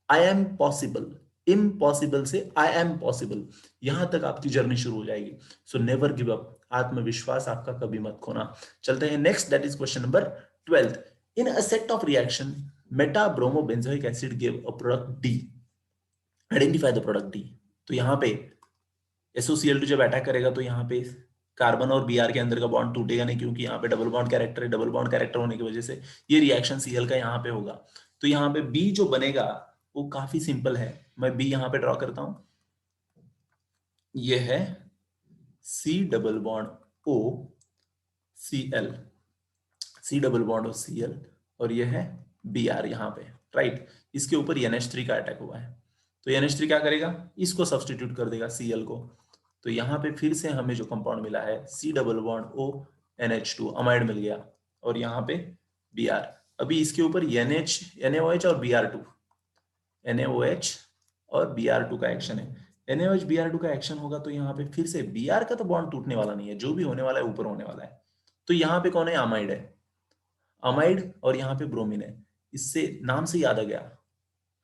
I am possible, impossible से आई एम पॉसिबल, यहां तक आपकी जर्नी शुरू हो जाएगी। सो नेवर गिव अप, आत्मविश्वास आपका कभी मत खोना। चलते हैं next, that is question number 12। In a set of reaction Meta bromo benzoic acid give a product D, identify the product D. तो यहाँ पे SOCl2 जब अटैक करेगा तो यहाँ पे कार्बन और Br के अंदर का बॉन्ड टूटेगा नहीं, क्योंकि यहाँ पे डबल बॉन्ड कैरेक्टर है, डबल बॉन्ड कैरेक्टर होने की वजह से ये रिएक्शन Cl का यहाँ पे होगा। तो यहाँ पे B जो बनेगा वो काफी सिंपल है, मैं B यहाँ पे ड्रॉ करता हूं, ये है C double bond O Cl, C double bond O Cl, और ये है Br यहाँ पे, राइट। इसके ऊपर NH3 का अटैक हुआ है, तो NH3 क्या करेगा, इसको सब्सटीट्यूट कर देगा Cl को। तो यहाँ पे फिर से हमें जो कंपाउंड मिला है C double bond O NH2 amide मिल गया, और यहाँ पे Br। अभी इसके ऊपर NaOH और Br2, NaOH और Br2 का एक्शन है। NaOH Br2 का एक्शन होगा तो यहाँ पे फिर से Br का तो बॉन्ड टूटने वाला नहीं है, जो भी होने वाला है ऊपर होने वाला है। तो यहाँ पे कौन है, अमाइड है, अमाइड, और यहाँ पे ब्रोमीन है। इससे नाम से याद आ गया,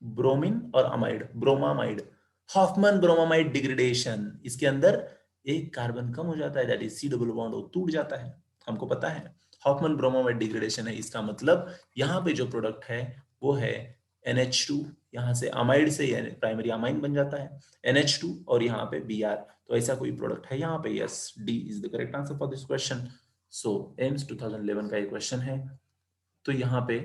ब्रोमीन और amide, bromamide, Hofmann bromamide degradation. इसके अंदर एक कार्बन कम हो जाता है, that is C double bond O टूट जाता है, हमको पता है। हॉफमैन ब्रोमामाइड डिग्रेडेशन है, इसका मतलब यहाँ पे जो प्रोडक्ट है वो है NH2, यहाँ से अमाइड से प्राइमरी अमाइन बन जाता है NH2, और यहाँ पे Br। तो ऐसा कोई प्रोडक्ट है यहाँ पे, yes, D is the correct answer for this question. So AIIMS 2011 का ये क्वेश्चन है। तो यहाँ पे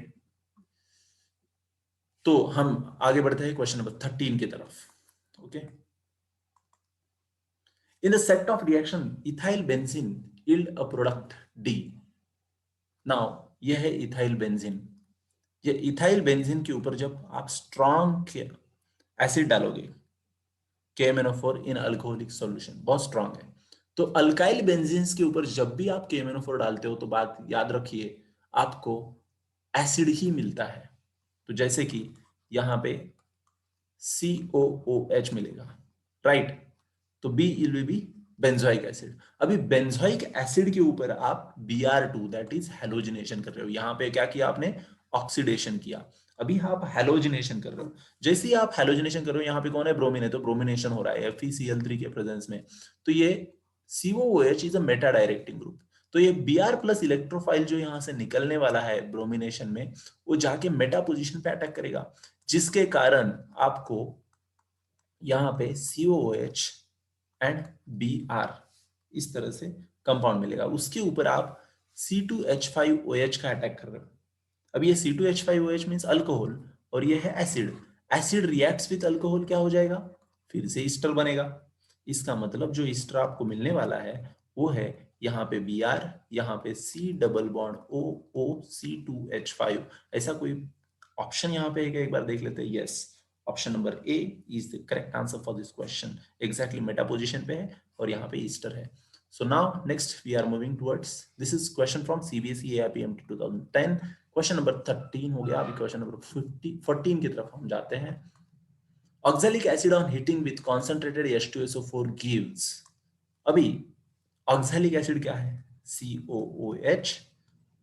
तो हम आगे बढ़ते हैं क्वेश्चन नंबर 13 की तरफ। Okay, in the set of reaction ethyl benzene yield a product D. Now ये है इथाइल बेंजीन, ये इथाइल बेंजीन के ऊपर जब आप स्ट्रॉन्ग एसिड डालोगे, KMnO4 इन अल्कोहलिक सॉल्यूशन, बहुत स्ट्रॉन्ग है। तो अल्काइल बेंजीन्स के ऊपर जब भी आप KMnO4 डालते हो तो बात याद रखिए, आपको एसिड ही मिलता है। तो जैसे कि यहाँ पे COOH मिलेगा, राइट। तो B will be benzoic acid. अभी बेंजोइक एसिड के ऊपर आप Br2 दैट इज हेलोजिनेशन कर रहे हो। यहाँ पे क्या किया आपने, ऑक्सीडेशन किया। अभी आप हेलोजिनेशन कर रहे हो, जैसे ही आप हेलोजिनेशन कर रहे हो, यहाँ पे कौन है, ब्रोमीन है, तो ब्रोमिनेशन हो रहा है FeCl3 के प्रेजेंस में। तो ये COOH is a Meta directing group. तो ये Br प्लस इलेक्ट्रोफाइल जो यहाँ से निकलने वाला है ब्रोमिनेशन में, वो जाके मेटा पोजिशन पे अटैक करेगा, जिसके कारण आपको यहाँ पे COOH एंड Br इस तरह से कंपाउंड मिलेगा। उसके ऊपर आप C2H5OH का अटैक कर रहे हो। अब ये C2H5OH मींस अल्कोहल और ये है acid, acid reacts with alcohol, क्या हो जाएगा, फिर से ईस्टर बनेगा। इसका मतलब जो ईस्टर आपको मिलने वाला है वो है यहाँ पे Br, यहाँ पे C डबल बॉन्ड OOC2H5। ऐसा कोई ऑप्शन यहाँ पे एक बार देख लेते हैं। Yes, option number A is the correct answer for this question. Exactly Meta position पे है और यहाँ पे ईस्टर है। So now next we are moving towards, this is question from CBSE AIPMT 2010, question number 13 हो गया। अभी क्वेश्चन नंबर 14 की तरफ हम जाते हैं। Oxalic acid on heating with concentrated H2SO4 gives. अभी ऑक्सैलिक एसिड क्या है, COOH,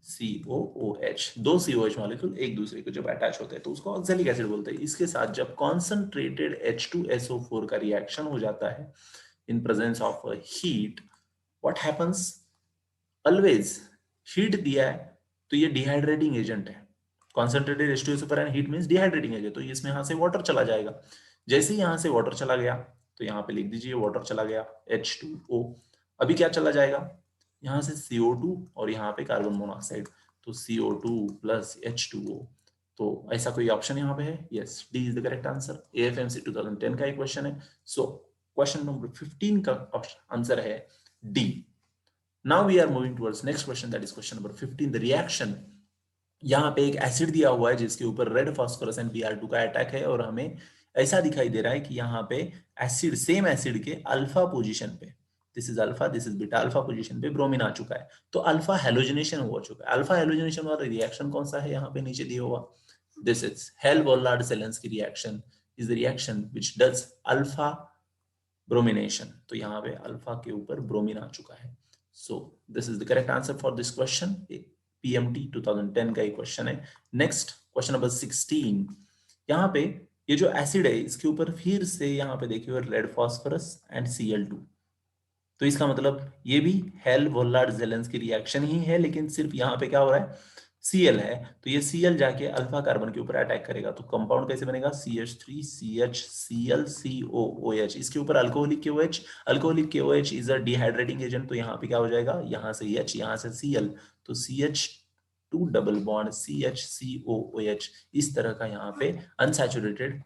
COOH, दो COH मॉलिक्यूल एक दूसरे को जब अटैच होते हैं तो उसको ऑक्सैलिक एसिड बोलते हैं। इसके साथ जब कॉन्सेंट्रेटेड H2SO4 का रिएक्शन हो जाता है इन presence of heat, what happens, always heat दिया है तो ये डिहाइड्रेटिंग एजेंट है। Concentrated H2SO4 and heat means dehydrating agent, तो इसमें यहां से वाटर चला जाएगा। जैसे ही यहां से वाटर चला गया तो यहाँ पे लिख दीजिए वाटर चला गया H2O। अभी क्या चला जाएगा, यहाँ से CO2 और यहाँ पे कार्बन मोनोऑक्साइड, तो CO2 प्लस H2O। तो ऐसा कोई ऑप्शन यहाँ पे है? Yes, D is the correct answer. AFMC 2010 का एक क्वेश्चन है। सो क्वेश्चन नंबर 15 का आंसर है D. Now we are moving towards next question, that is question number 15, the reaction। यहाँ पे एक एसिड दिया हुआ है जिसके ऊपर रेड फास्फोरस एंड Br2 का अटैक है और हमें ऐसा दिखाई दे रहा है कि यहाँ पे एसिड, सेम एसिड के अल्फा पोजीशन पे, this is alpha, this is beta, alpha position पे ब्रोमीन आ चुका है, तो अल्फा हेलोजिनेशन हो चुका है। अल्फा हेलोजिनेशन वाला रिएक्शन कौन सा है यहाँ पे नीचे दिया हुआ, this is Hell Volhard Zelinsky reaction, is the reaction which does alpha bromination. तो यहाँ पे अल्फा के ऊपर ब्रोमीन आ चुका है। So this is the correct answer for this question. PMT 2010 का एक क्वेश्चन है। Next question number 16। यहाँ पे ये जो एसिड है इसके ऊपर फिर से यहाँ पे देखिए रेड फास्फोरस एंड Cl2, तो इसका मतलब ये भी हेल-वोलार्ड-जेलेंस्की रिएक्शन ही है, लेकिन सिर्फ यहाँ पे क्या हो रहा है, Cl है, तो ये Cl जाके अल्फा कार्बन के ऊपर अटैक करेगा, तो कंपाउंड कैसे बनेगा, CH3CHClCOOH, इसके ऊपर alcoholic KOH, alcoholic KOH is a dehydrating agent, तो यहाँ पे क्या हो जाएगा, यहाँ से H, यहाँ से Cl, तो CH2 डबल बॉन्ड CHCOOH, इस तरह का यहाँ पे अनसैचुरेटेड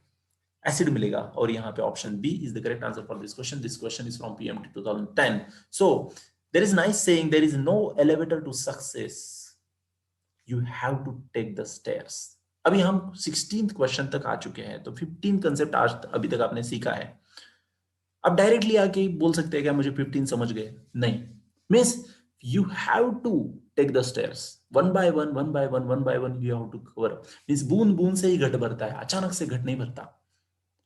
एसिड मिलेगा। और यहाँ पे option B is the correct answer for this question. This question is from PMT 2010। So there is nice saying, there is no elevator to success, you have to take the stairs. अभी हम 16th question तक आ चुके हैं, तो 15 concept आज अभी तक आपने सीखा है। अब डायरेक्टली आके बोल सकते हैं क्या मुझे 15 समझ गए, नहीं, means you have to take the stairs one by one, one by one, one by one, you have to cover. Means बूंद बूंद से ही घट भरता है, अचानक से घट नहीं भरता।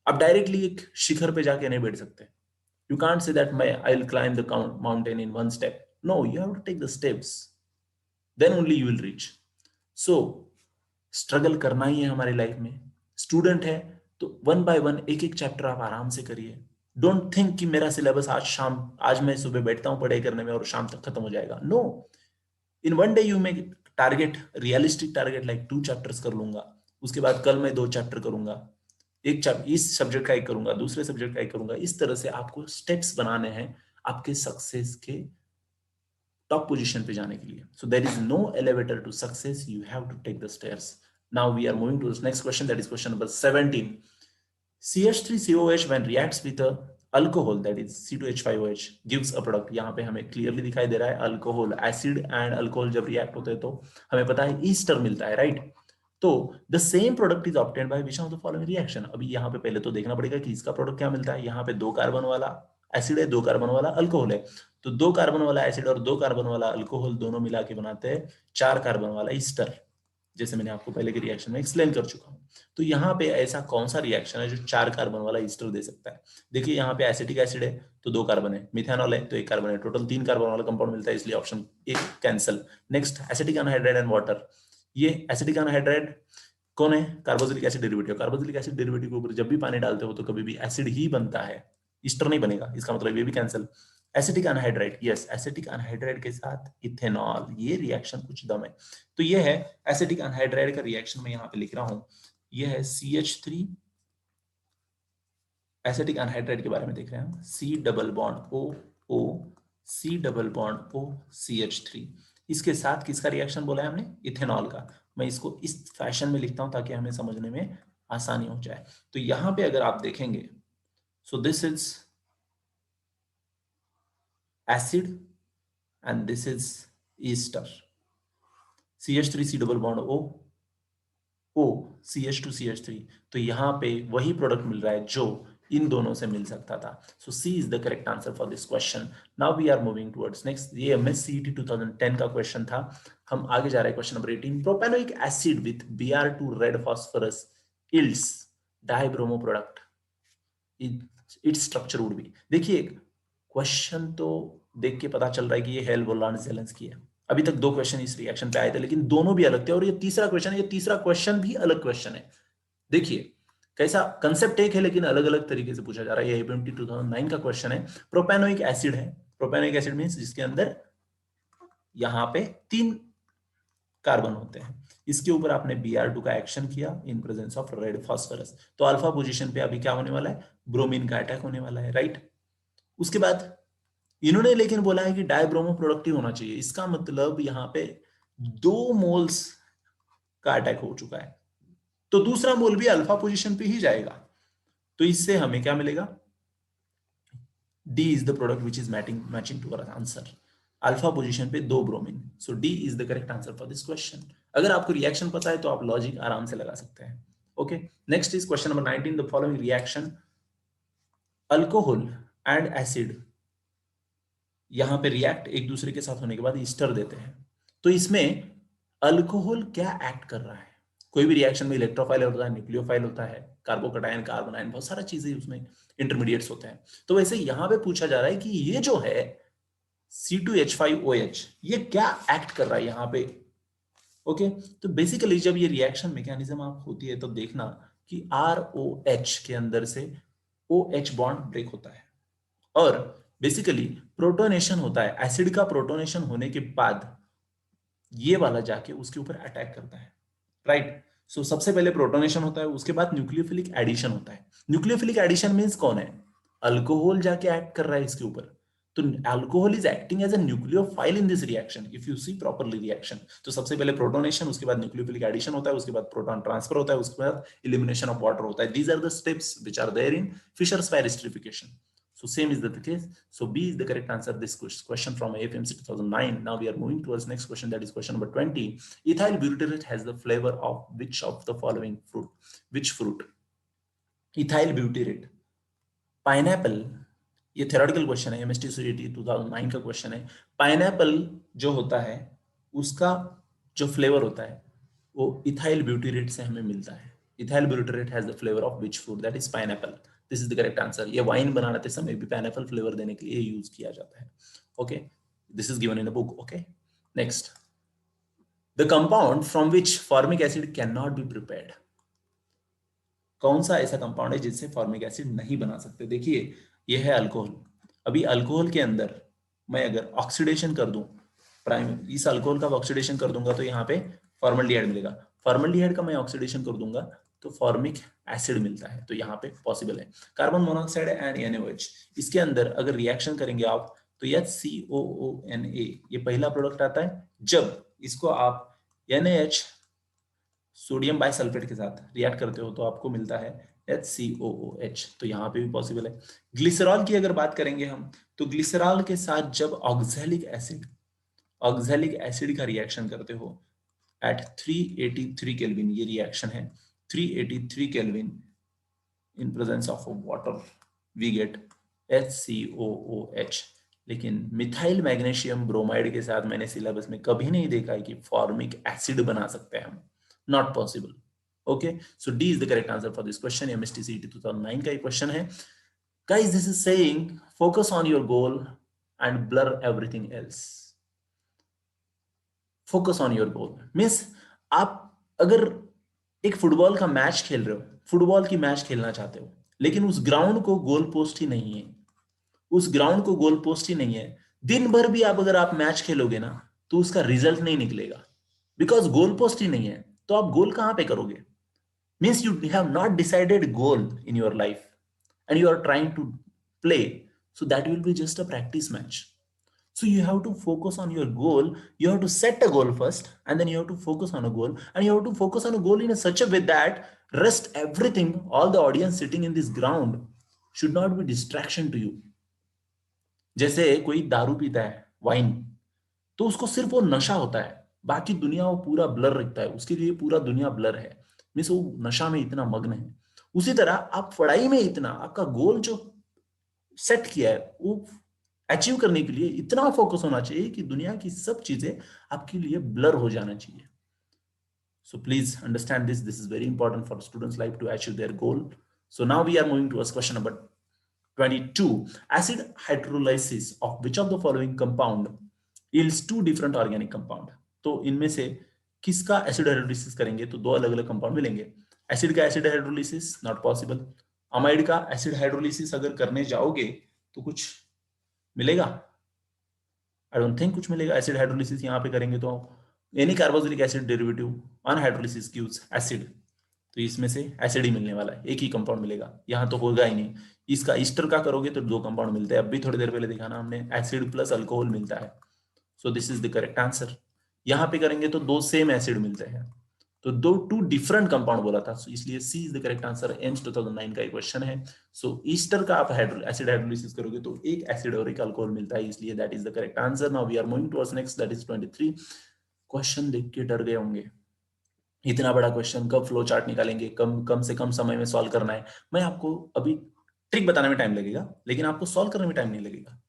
आप डायरेक्टली एक शिखर पे जाके नहीं बैठ सकते। यू कांट से दैट मैं I will climb the mountain in one step, no, you have to take the steps, then only you will reach. So struggle करना ही है हमारी लाइफ में। स्टूडेंट है तो वन बाय वन एक एक चैप्टर आप आराम से करिए। डोंट थिंक कि मेरा सिलेबस आज मैं सुबह बैठता हूं पढ़ाई करने में और शाम तक खत्म हो जाएगा। No, in one day you may target, realistic target like 2 chapters कर लूंगा, उसके बाद कल मैं 2 चैप्टर करूंगा, एक इस सब्जेक्ट का एक करूंगा, दूसरे सब्जेक्ट का एक करूंगा। इस तरह से आपको स्टेप्स बनाने हैं आपके सक्सेस के टॉप पोजीशन पे जाने के लिए। So there is no elevator to success, you have to take the stairs. Now we are moving to the next question, that is question number 17। CH3COH when reacts with a alcohol, that is C2H5OH, gives a product। यहाँ पे हमें clearly दिखाई दे रहा है alcohol, acid and alcohol जब react होते हैं तो हमें पता है ईस्टर मिलता है, राइट। तो the same product is obtained by which of the following reaction. अभी यहाँ पे पहले तो देखना पड़ेगा कि इसका प्रोडक्ट क्या मिलता है। यहाँ पे 2 कार्बन वाला एसिड है, 2 कार्बन वाला अल्कोहल है, तो 2 कार्बन वाला एसिड और 2 कार्बन वाला अल्कोहल दोनों मिला के बनाते हैं 4 कार्बन वाला ईस्टर, जैसे मैंने आपको पहले के रिएक्शन में एक्सप्लेन कर चुका हूं। तो यहाँ पे ऐसा कौन सा रिएक्शन है जो 4 कार्बन वाला ईस्टर दे सकता है। देखिए यहाँ पे एसिटिक एसिड है तो 2 कार्बन है, मिथेनॉल है तो 1 कार्बन है, टोटल 3 कार्बन वाला कंपाउंड मिलता है, इसलिए option A cancel. Next acetic anhydride and water. ये एसिटिक एनहाइड्राइड कौन है, carboxylic acid derivative. Carboxylic acid derivative के ऊपर जब भी पानी डालते हो तो कभी भी एसिड ही बनता है, ईस्टर नहीं बनेगा, इसका मतलब ये भी cancel. Acetic anhydride, yes, acetic anhydride के साथ इथेनॉल, ये रिएक्शन कुछ दम है। तो ये है एसिटिक एनहाइड्राइड का रिएक्शन, मैं यहाँ पे लिख रहा हूं, ये है CH3, एसिटिक एनहाइड्राइड के बारे में देख रहे हैं, C double bond O, C double bond O, CH3, इसके साथ किसका रिएक्शन बोला है हमने, इथेनॉल का। मैं इसको इस फैशन में लिखता हूं ताकि हमें समझने में आसानी हो जाए। तो यहां पे अगर आप देखेंगे, सो this is acid and this is Easter, CH3C double bond O CH2CH3। तो यहां पे वही प्रोडक्ट मिल रहा है जो इन दोनों से मिल सकता था। So C is the correct answer for this question. Now we are moving towards next. ये MSCET 2010 का क्वेश्चन था। हम आगे जा रहे हैं question number 18। Propanoic acid with Br2 red phosphorus yields dibromo product, its structure would be. देखिए question तो देख के पता चल रहा है कि ये हेल वोलांस की है। अभी तक दो क्वेश्चन इस रिएक्शन पे आए थे लेकिन दोनों भी अलग थे, और ये तीसरा क्वेश्चन है, ये तीसरा क्वेश्चन भी अलग क्वेश्चन है। देखिए कैसा कंसेप्ट एक है लेकिन अलग अलग तरीके से पूछा जा रहा है। ये APMT 2009 का क्वेश्चन है। प्रोपेनोइक एसिड है। प्रोपेनोइक एसिड मींस जिसके अंदर यहां पे 3 कार्बन होते हैं। इसके ऊपर आपने Br2 का एक्शन किया इन प्रेजेंस ऑफ रेड फास्फोरस, तो अल्फा पोजीशन पे अभी क्या होने वाला है, ब्रोमीन का अटैक होने वाला है, राइट। उसके बाद इन्होंने लेकिन बोला है कि डायब्रोमो प्रोडक्टिव होना चाहिए। इसका मतलब यहां पे 2 मोल्स का अटैक हो चुका है, तो दूसरा मोल भी अल्फा पोजीशन पे ही जाएगा। तो इससे हमें क्या मिलेगा, D is the product which is matching to our answer. Alpha position पे 2 bromine, so D is the correct answer for this question. अगर आपको रिएक्शन पता है तो आप लॉजिक आराम से लगा सकते हैं। Okay, next is question number 19। The following reaction alcohol and acid यहां पे रिएक्ट एक दूसरे के साथ होने के बाद ईस्टर देते हैं। तो इसमें अल्कोहल क्या एक्ट कर रहा है, कोई भी रिएक्शन में इलेक्ट्रोफाइल होता है, न्यूक्लियोफाइल होता है, कार्बोकटायन, कार्बोनाइन, बहुत सारा चीजें उसमें इंटरमीडिएट्स होते हैं। तो वैसे यहां पे पूछा जा रहा है कि ये जो है C2H5OH ये क्या एक्ट कर रहा है यहां पे। ओके, तो बेसिकली जब ये रिएक्शन मैकेनिज्म आप होती है तो देखना कि ROH के अंदर से OH बॉन्ड ब्रेक होता है और बेसिकली प्रोटोनेशन होता है। एसिड का प्रोटोनेशन होने के बाद ये वाला जाके उसके ऊपर अटैक करता है, राइट। सो सबसे पहले प्रोटोनेशन होता है, उसके बाद न्यूक्लियोफिलिक एडिशन होता है। न्यूक्लियोफिलिक एडिशन मींस कौन है, अल्कोहल जाके एक्ट कर रहा है इसके ऊपर। तो alcohol is acting as a nucleophile in this reaction if you see properly reaction. तो सबसे पहले प्रोटोनेशन, उसके बाद न्यूक्लियोफिलिक एडिशन होता है, उसके बाद प्रोटॉन ट्रांसफर होता है, उसके बाद एलिमिनेशन ऑफ वाटर होता है। These are the steps which are there in Fischer Speier esterification. So same is the case. So B is the correct answer. This question from AFMC 2009. Now we are moving towards next question. That is question number 20. Ethyl butyrate has the flavor of which of the following fruit? Which fruit? Ethyl butyrate. Pineapple. ये theoretical question है, MST CET 2009 का question है। Pineapple जो होता है उसका जो flavor होता है वो ethyl butyrate से हमें मिलता है। Ethyl butyrate has the flavor of which fruit? That is pineapple. This is the correct answer. ये वाइन बनाते समय भी पाइनएप्पल फ्लेवर देने के लिए यूज किया जाता है। Okay, this is given in a book. Okay, next, the compound from which formic acid can not be prepared. कौन सा ऐसा कंपाउंड है जिससे फॉर्मिक एसिड नहीं बना सकते। देखिए ये है अल्कोहल। अभी अल्कोहल के अंदर मैं अगर ऑक्सीडेशन कर दूं, प्राइम इस अल्कोहल का ऑक्सीडेशन कर दूंगा तो यहाँ पे फॉर्मल्डिहाइड मिलेगा। फॉर्मल्डिहाइड का मैं ऑक्सीडेशन कर दूंगा तो फॉर्मिक एसिड मिलता है, तो यहाँ पे पॉसिबल है। कार्बन मोनोऑक्साइड एंड NaOH, इसके अंदर अगर रिएक्शन करेंगे आप तो HCOONA ये पहला प्रोडक्ट आता है। जब इसको आप NaH सोडियम बाइसल्फेट के साथ रिएक्ट करते हो तो आपको मिलता है HCOOH, तो यहाँ पे भी पॉसिबल है। ग्लिसरॉल की अगर बात करेंगे हम तो ग्लिसरॉल के साथ जब ऑक्सैलिक एसिड का रिएक्शन करते हो एट 383 केल्विन, ये रिएक्शन है 383 Kelvin in presence of water, we get HCOOH। लेकिन मिथाइल मैग्नीशियम ब्रोमाइड के साथ मैंने सिलेबस में कभी नहीं देखा है कि फॉर्मिक एसिड बना सकते हैं हम, not possible. Okay, so D is the correct answer for this question. MST CET 2009 का ये क्वेश्चन है। Guys this is saying focus on your goal and blur everything else. Focus on your goal means आप अगर एक football का match खेल रहे हो, फुटबॉल की मैच खेलना चाहते हो, लेकिन उस ग्राउंड को गोल पोस्ट ही नहीं है, उस ग्राउंड को गोल पोस्ट ही नहीं है, दिन भर भी आप अगर आप मैच खेलोगे ना तो उसका रिजल्ट नहीं निकलेगा, बिकॉज गोल पोस्ट ही नहीं है। तो आप गोल कहां पे करोगे, means you have not decided goal in your life and you are trying to play, so that will be just a practice match. So you have to focus on your goal. You have to set a goal first, and then you have to focus on a goal, and you have to focus on a goal in a such a way that rest everything, all the audience sitting in this ground should not be distraction to you. जैसे कोई दारू पीता है, wine, तो उसको सिर्फ वो नशा होता है, बाकी दुनिया वो पूरा ब्लर रखता है, उसके लिए पूरा दुनिया ब्लर है, मीन्स वो नशा में इतना मग्न है। उसी तरह आप पढ़ाई में इतना, आपका गोल जो सेट किया है वो अचीव करने के लिए इतना फोकस होना चाहिए कि दुनिया की सब चीजें आपके लिए ब्लर हो जाना चाहिए। So please understand this. This is very important for students' life to achieve their goal. So now we are moving towards question number 22. Acid hydrolysis of which of the following compound yields two different organic compound? तो इनमें से किसका acid hydrolysis करेंगे तो दो अलग अलग compound मिलेंगे। एसिड का acid hydrolysis not possible. Amide का एसिड हाइड्रोलिसिस अगर करने जाओगे तो कुछ मिलेगा? आई डोंट थिंक कुछ मिलेगा। एसिड हाइड्रोलिसिस यहाँ पे करेंगे तो any carboxylic acid derivative on hydrolysis gives acid, तो इसमें से एसिड ही मिलने वाला है, एक ही कंपाउंड मिलेगा, यहाँ तो होगा ही नहीं। इसका ईस्टर का करोगे तो दो कंपाउंड मिलते हैं, अभी थोड़ी देर पहले देखा ना हमने, एसिड प्लस अल्कोहल मिलता है। So this is the correct answer. यहाँ पे करेंगे तो दो सेम एसिड मिलते हैं, तो दो टू डिफरेंट कंपाउंड बोला था, so इसलिए C is the correct answer. AIIMS 2009 का एक क्वेश्चन है। सो ईस्टर का आप एसिड हाइड्रोलिसिस करोगे तो एक एसिड और एक अल्कोहल मिलता है, इसलिए that is the correct answer. Now we are moving towards next, that is 23। Question देख के डर गए होंगे, इतना बड़ा क्वेश्चन कब फ्लो चार्ट निकालेंगे, कम से कम समय में सॉल्व करना है। मैं आपको अभी ट्रिक बताने में टाइम लगेगा, लेकिन आपको सॉल्व करने में टाइम नहीं लगेगा।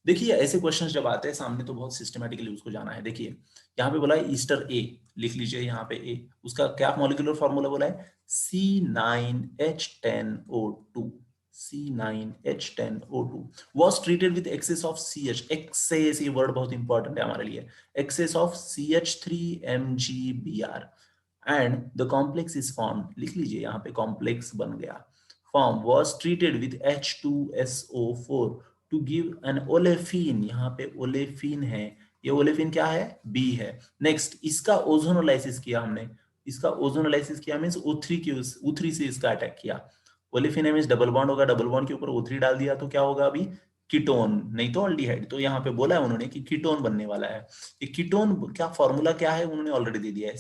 देखिए ऐसे क्वेश्चंस जब आते हैं सामने तो बहुत सिस्टमैटिकली उसको जाना है। देखिए यहाँ पे बोला है ईस्टर ए, लिख लीजिए यहाँ पे ए, उसका क्या मॉलिक्यूलर फॉर्मूला बोला है, C9H10O2। C9H10O2 was treated with excess of CH, excess ये वर्ड बहुत इंपॉर्टेंट है हमारे लिए, excess of CH3MgBr and the complex is formed, लिख लीजिए यहाँ पे कॉम्प्लेक्स बन गया, form was treated with H2SO4 to give an olefin, यहाँ पे ओलेफिन है, ये ओलेफिन क्या है, बी है। नेक्स्ट इसका ओजोनोलाइसिस किया हमने, इसका ओजोनोलाइसिस किया मींस O3 की O3 से इसका अटैक किया। ओलेफिन मींस डबल बॉन्ड होगा, डबल बॉन्ड के ऊपर O3 डाल दिया तो क्या होगा अभी, कीटोन, नहीं तो अल्डिहाइड। तो यहाँ पे बोला है उन्होंने कि कीटोन बनने वाला है। ये कीटोन क्या फॉर्मूला क्या है उन्होंने ऑलरेडी दे दिया है,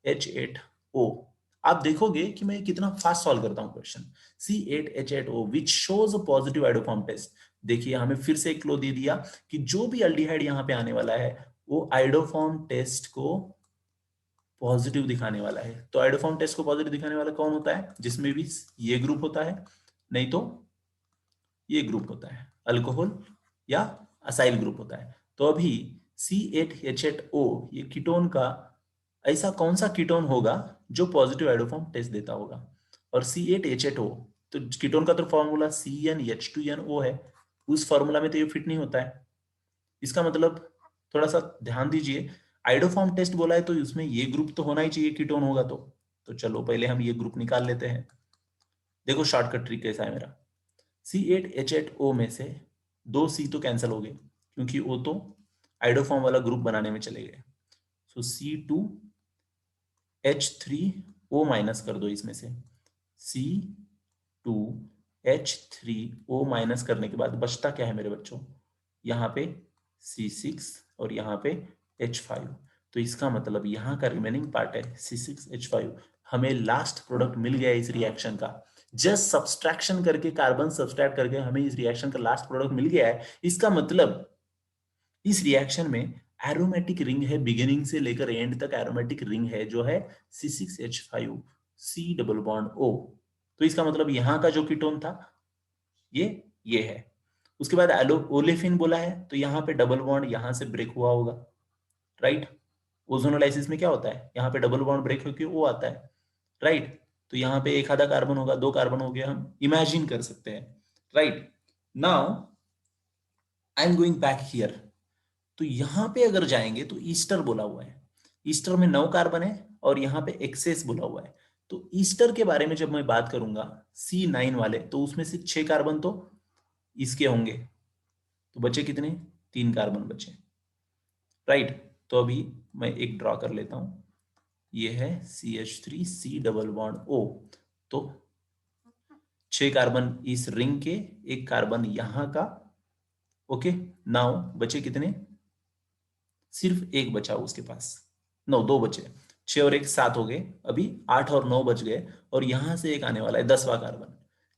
C8H8O। आप देखोगे कि मैं कितना फास्ट सॉल्व करता हूं question. C8H8O which shows a positive iodoform test. देखिए हमें फिर से एक क्लो दे दिया कि जो भी अल्डिहाइड यहाँ पे आने वाला है वो आइडोफॉर्म टेस्ट को पॉजिटिव दिखाने वाला है। तो आइडोफॉर्म टेस्ट को पॉजिटिव दिखाने वाला कौन होता है, जिसमें भी ये ग्रुप होता है, नहीं तो ये ग्रुप होता है, अल्कोहल या असाइल ग्रुप होता है। तो अभी C8H8O ये कीटोन का ऐसा कौन सा कीटोन होगा जो पॉजिटिव आइडोफॉर्म टेस्ट देता होगा। और C8H8O तो कीटोन का तो फॉर्मूला CnH2nO है, उस फॉर्मूला में तो ये फिट नहीं होता है। इसका मतलब थोड़ा सा ध्यान दीजिए, आइडोफॉर्म टेस्ट बोला है तो इसमें ये ग्रुप तो होना ही चाहिए कीटोन होगा तो चलो पहले हम ये ग्रुप निकाल लेते हैं। देखो शॉर्टकट ट्रिक कैसा है मेरा, C8H8O में से दो C तो कैंसिल हो गए क्योंकवो तो आइडोफॉर्म वाला ग्रुप बनाने में चले गए। सो C2H3O माइनस कर दो इसमें से, C2H3O माइनस करने के बाद बचता क्या है मेरे बच्चों, यहाँ पे C6 और यहाँ पे H5। तो इसका मतलब यहाँ का रिमेनिंग पार्ट है C6H5। हमें लास्ट प्रोडक्ट मिल गया इस रिएक्शन का, जस्ट सब्सट्रैक्शन करके कार्बन सब्सट्रैक्ट करके हमें इस रिएक्शन का लास्ट प्रोडक्ट मिल गया है। इसका मतलब इस रिएक्शन में एरोमेटिक रिंग है, बिगिनिंग से लेकर एंड तक एरोमेटिक रिंग है जो है C6H5 C double bond O। तो इसका मतलब यहाँ का जो कीटोन था ये है। उसके बाद ओलेफिन बोला है तो यहाँ पे डबल बॉन्ड यहाँ से ब्रेक हुआ होगा, राइट। ओजोनोलाइसिस में क्या होता है, यहाँ पे डबल बॉन्ड ब्रेक होकर O आता है, राइट। तो यहाँ पे एक आधा कार्बन होगा, दो कार्बन हो गया, हम इमेजिन कर सकते हैं, right. Now I am going back here. तो यहां पे अगर जाएंगे तो ईस्टर बोला हुआ है, ईस्टर में 9 कार्बन है और यहाँ पे एक्सेस बोला हुआ है। तो ईस्टर के बारे में जब मैं बात करूंगा C9 वाले तो उसमें से 6 कार्बन तो इसके होंगे, तो बचे कितने, 3 कार्बन बचे, राइट। तो अभी मैं एक ड्रॉ कर लेता हूं, ये है CH3 C double bond O। तो 6 कार्बन इस रिंग के, एक कार्बन यहाँ का ओके, नाउ बचे कितने, सिर्फ एक बचा उसके पास, नो दो बचे, 6 और 1 7 हो गए, अभी 8 और 9 बच गए, और यहां से एक आने वाला है 10वां कार्बन।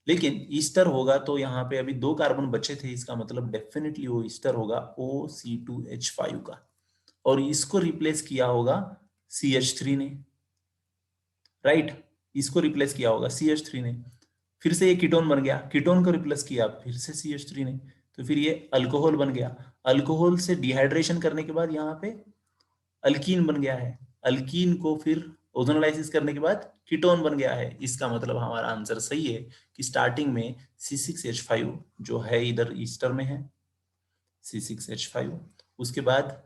लेकिन ईस्टर होगा तो यहाँ पे अभी 2 कार्बन बचे थे, इसका मतलब डेफिनेटली वो ईस्टर होगा OC2H5 का, और इसको रिप्लेस किया होगा CH3 ने, राइट, इसको रिप्लेस किया होगा CH3 ने, फिर से ये कीटोन बन गया, कीटोन को रिप्लेस किया फिर से CH3 ने, तो फिर ये अल्कोहल बन गया, अल्कोहल से डिहाइड्रेशन करने के बाद यहाँ पे अल्कीन बन गया है, अल्कीन को फिर ओजोनोलाइसिस करने के बाद कीटोन बन गया है। इसका मतलब हमारा आंसर सही है कि स्टार्टिंग में C6H5 जो है इधर ईस्टर में है, C6H5, उसके बाद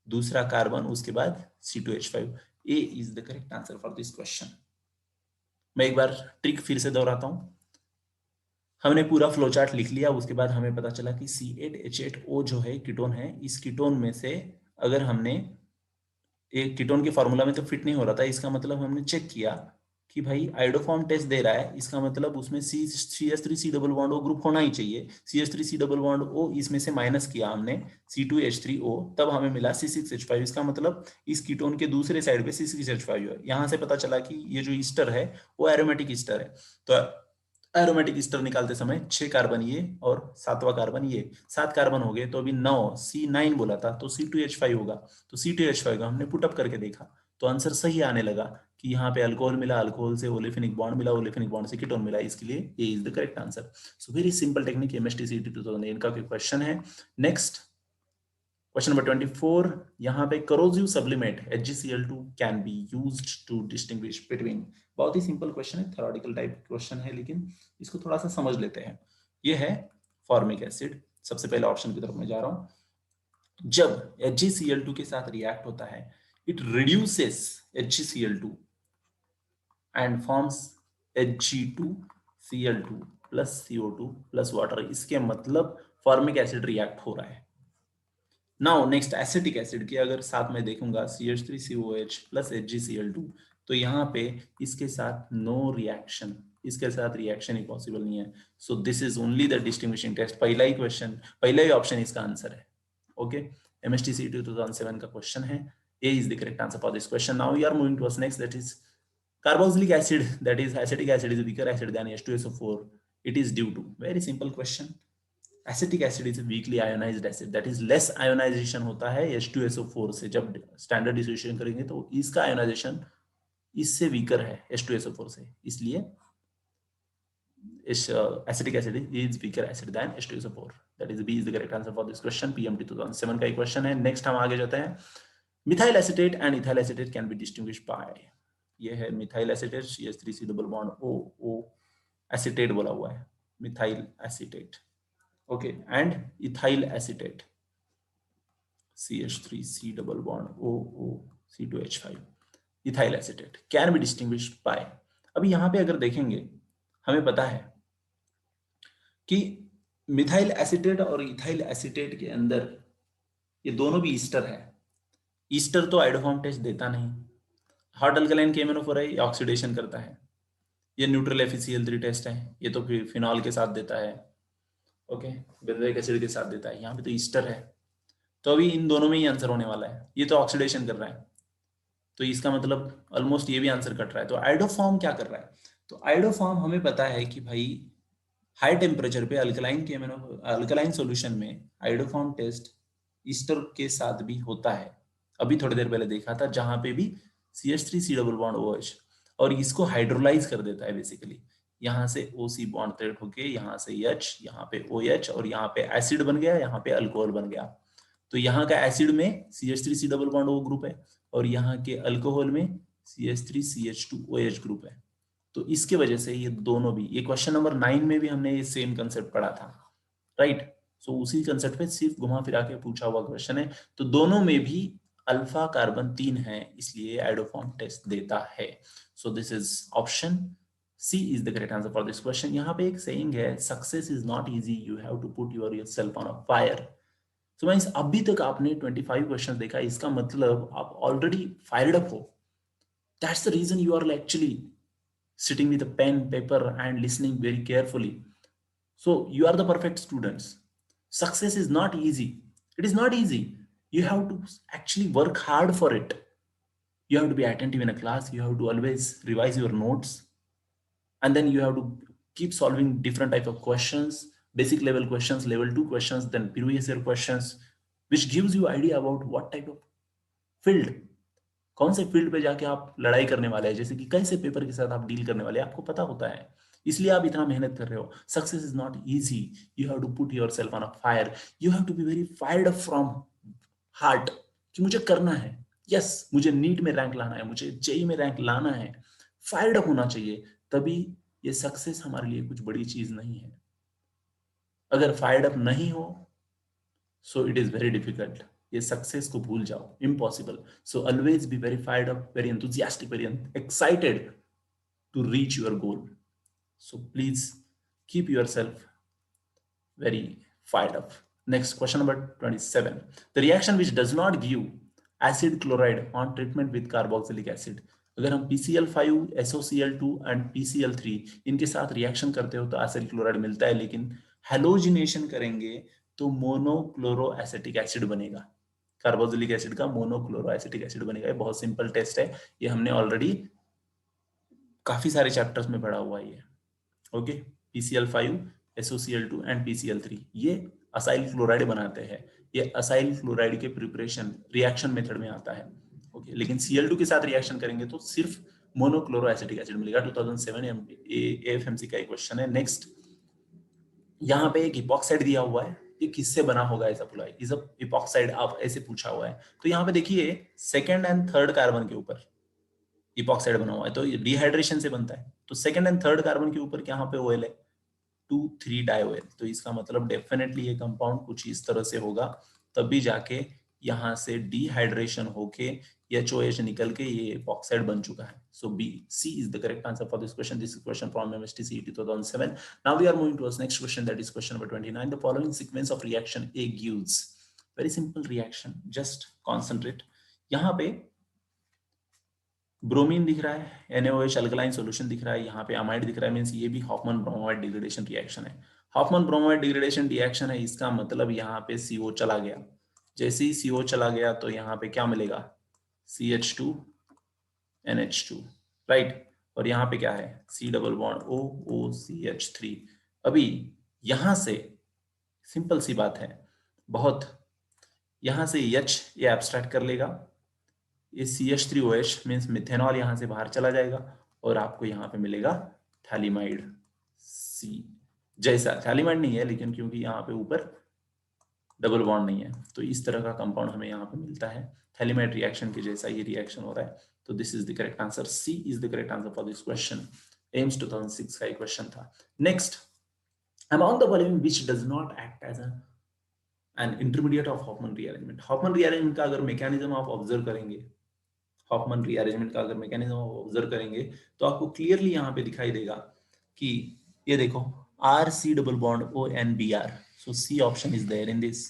दूसरा कार्बन, उसके बाद C2H5। A is the correct answer for this question. मैं एक बार ट्रिक फिर से दोहराता हूं, हमने पूरा फ्लो चार्ट लिख लिया, उसके बाद हमें पता चला कि C8H8O जो है कीटोन है, इस कीटोन में से अगर हमने एक कीटोन के फॉर्मूला में तो फिट नहीं हो रहा था, इसका मतलब हमने चेक किया कि भाई आइडोफॉर्म टेस्ट दे रहा है, इसका मतलब उसमें CH3C double bond O group होना ही चाहिए, CH3C डबल बॉन्ड O इसमें से माइनस किया हमने C2H3O, तब हमें मिला C6H5, इसका मतलब इस कीटोन के दूसरे साइड पे C6H5 है। यहां से पता चला कि ये जो ईस्टर है वो एरोमेटिक ईस्टर है, तो एरोमेटिक ईस्टर निकालते समय 6 कार्बन ये और 7वां कार्बन ये, 7 कार्बन हो गए, तो अभी 9, C9 बोला था तो C2H5 होगा, तो C2H5 का हमने पुटअप करके देखा तो आंसर सही आने लगा कि यहाँ पे अल्कोहल मिला, अल्कोहल से ओलेफिनिक बॉन्ड मिला, ओलेफिनिक बॉन्ड से कीटोन मिला, इसके लिए A is the correct answer. So very simple technique, chemistry CET 2008 का क्वेश्चन है। नेक्स्ट क्वेश्चन नंबर 24, यहाँ पे corrosive sublimate HgCl2 can be used to distinguish between, बहुत ही सिंपल क्वेश्चन है, थ्योरेटिकल टाइप क्वेश्चन है, लेकिन इसको थोड़ा सा समझ लेते हैं। ये है फॉर्मिक एसिड, सबसे पहले ऑप्शन की तरफ मैं जा रहा हूं, जब HgCl2 के साथ रिएक्ट होता है it reduces HgCl2 and forms Hg2Cl2 plus CO2 plus water, इसके मतलब फॉर्मिक एसिड रिएक्ट हो रहा है। नाउ नेक्स्ट एसिटिक एसिड की अगर साथ में देखूंगा CH3COH प्लस HgCl2, तो यहाँ पे इसके साथ नो रिएक्शन, इसके साथ रिएक्शन ही पॉसिबल नहीं है, so this is only the distinguishing test, पहला ही क्वेश्चन, पहला ही ऑप्शन इसका आंसर है। ओके, MST CET 2007 का क्वेश्चन है, A is the correct answer for this question. Now we are moving towards next, that is carboxylic acid, that is acetic acid is a weaker acid than H2SO4, it is due to, very simple question, acetic acid is weakly ionized acid, that is less ionization होता है H2SO4 से, जब standard dissociation करेंगे तो इसका ionisation इससे weaker है H2SO4 से, इसलिए acetic acid is weaker acid than H2SO4, that is B is the correct answer for this question. PMT 2007 का एक क्वेश्चन है। नेक्स्ट हम आगे जाते हैं, methyl acetate and ethyl acetate can be distinguished by, ये है methyl acetate, CH3C double bond O acetate बोला हुआ है, methyl acetate, okay, and ethyl acetate CH3C double bond OO C2H5, ethyl acetate can be distinguished by, अभी यहां पे अगर देखेंगे हमें पता है कि मिथाइल एसिटेट और इथाइल एसिटेट के अंदर ये दोनों भी ईस्टर है, ईस्टर तो आइडोफॉर्म टेस्ट देता नहीं, हॉट अल्कलाइन KMnO4 ऑक्सीडेशन करता है, ये न्यूट्रल FeCl3 टेस्ट है, ये तो फिनॉल के साथ देता है, ओके, बेंजोइक एसिड के साथ देता है, यहाँ पे तो ईस्टर है, तो अभी इन दोनों में ही आंसर होने वाला है, ये तो ऑक्सीडेशन कर रहा है, तो इसका मतलब ऑलमोस्ट ये भी आंसर कट रहा है, तो आइडोफॉर्म क्या कर रहा है, तो आइडोफॉर्म हमें पता है कि भाई हाई टेम्परेचर पे अल्कलाइन सॉल्यूशन में आइडोफॉर्म टेस्ट ईस्टर के साथ भी होता है, अभी थोड़ी देर पहले देखा था, जहां पे भी CH3C डबल बॉन्ड OH, और इसको हाइड्रोलाइज कर देता है बेसिकली, यहाँ से OC बॉन्ड क्रिएट होके यहाँ से H, यहाँ पे OH, और यहाँ पे एसिड बन गया, यहाँ पे अल्कोहल बन गया, तो यहाँ का एसिड में CH3C double bond O group है, और यहाँ के अल्कोहल में CH3CH2OH ग्रुप है, तो इसके वजह से ये दोनों भी, ये क्वेश्चन नंबर 9 में भी हमने ये सेम कंसेप्ट पढ़ा था, राइट, सो उसी कंसेप्ट पे सिर्फ घुमा फिरा के पूछा हुआ क्वेश्चन है, तो दोनों में भी अल्फा कार्बन 3 है, इसलिए आइडोफॉर्म टेस्ट देता है, so this is option C is the correct answer for this question. यहाँ पे एक सेइंग है, success is not easy, you have to put yourself on a fire, so means अभी तक आपने 25 क्वेश्चन देखा, इसका मतलब आप ऑलरेडी फायर्ड अप हो, that's the reason you are actually sitting with a pen paper and listening very carefully, so you are the perfect students, Success is not easy. It is not easy. You have to actually work hard for it. You have to be attentive in a class. You have to always revise your notes, and then you have to keep solving different type of questions, basic level questions, level 2 questions, then previous year questions, which gives you idea about what type of field, कौन से field पे जाके आप लड़ाई करने वाले हैं, जैसे कि कैसे पेपर के साथ आप डील करने वाले हैं, आपको पता होता है, इसलिए आप इतना मेहनत कर रहे हो. Success is not easy. You have to put yourself on a fire. You have to be very fired up from heart कि मुझे करना है. यस, मुझे नीट में रैंक लाना है, मुझे जेई में रैंक लाना है. फायर्ड अप होना चाहिए, तभी ये सक्सेस हमारे लिए कुछ बड़ी चीज नहीं है. अगर फायर्ड अप नहीं हो, so it is very difficult. ये सक्सेस को भूल जाओ, impossible. So always be very fired up, very enthusiastic, very excited to reach your goal. So please keep yourself very fired up. Next, question number 27. The reaction which does not give acid chloride on treatment with carboxylic acid. अगर हम PCl5, SOCl2 and PCl3 इनके साथ reaction करते हो तो acid chloride मिलता है, लेकिन हेलोजिनेशन करेंगे तो मोनोक्लोरो एसिटिक एसिड बनेगा. कार्बोक्सिलिक एसिड का मोनोक्लोरो एसिटिक एसिड बनेगा. ये बहुत सिंपल टेस्ट है, ये हमने ऑलरेडी काफी सारे चैप्टर्स में पढ़ा हुआ है. Okay, PCl5, SOCl2 and PCl3 ये असाइल क्लोराइड बनाते हैं. ये असाइल क्लोराइड के प्रिपरेशन रिएक्शन मेथड में आता है. ओके, लेकिन Cl2 के साथ रिएक्शन करेंगे तो सिर्फ मोनोक्लोरो एसिटिक एसिड मिलेगा. 2007 AFMC का एक क्वेश्चन है. नेक्स्ट, यहाँ पे एक इपॉक्साइड दिया हुआ है, ये किससे बना होगा ऐसा पूछा है. इज अ इपॉक्साइड आप ऐसे पूछा हुआ है. तो यहाँ पे देखिए सेकंड एंड थर्ड कार्बन के ऊपर इपॉक्साइड बना हुआ है, तो ये डिहाइड्रेशन से बनता है. तो सेकंड एंड थर्ड कार्बन के ऊपर यहाँ पे OL है 2,3-डाई-OL. तो इसका मतलब डेफिनेटली ये कंपाउंड कुछ इस तरह से होगा, तभी जाके यहाँ से डिहाइड्रेशन होके HOH निकल के ये इपॉक्साइड बन चुका है. सो B, C is the correct answer for this question. This is question from MST CET 2007. Now we are moving towards next question, that is question number 29. The following sequence of reaction A gives. Very simple reaction, just concentrate. यहाँ पे bromine दिख रहा है, NaOH alkaline solution दिख रहा है, यहाँ पे अमाइड दिख रहा है, मींस ये भी हॉफमैन ब्रोमाइड डिग्रेडेशन रिएक्शन है. हॉफमैन ब्रोमाइड डिग्रेडेशन रिएक्शन है, इसका मतलब यहाँ पे CO चला गया. जैसे ही CO चला गया तो यहाँ पे क्या मिलेगा, CH2 NH2, राइट. और यहाँ पे क्या है, C डबल बॉन्ड OCH3. अभी यहाँ से सिंपल सी बात है बहुत, यहाँ से H ये एब्स्ट्रैक्ट कर लेगा, ये CH3OH मींस मिथेनॉल यहाँ से बाहर चला जाएगा और आपको यहाँ पे मिलेगा थैलिमाइड C जैसा. थैलिमाइड नहीं है लेकिन क्योंकि यहाँ पे ऊपर डबल बॉन्ड नहीं है, तो इस तरह का कंपाउंड हमें यहाँ पे मिलता है. थैलिमाइड रिएक्शन के जैसा ये रिएक्शन हो रहा है. तो this is the correct answer. C is the correct answer for this question. AIIMS 2006 का एक क्वेश्चन था. Next, among the following which does not act as an intermediate of Hofmann rearrangement. Hofmann rearrangement का अगर mechanism आप observe करेंगे, Hoffmann rearrangement का अगर mechanism observe करेंगे तो आपको क्लियरली यहाँ पे दिखाई देगा कि ये देखो RC double bond ONBR. So C option is there in this.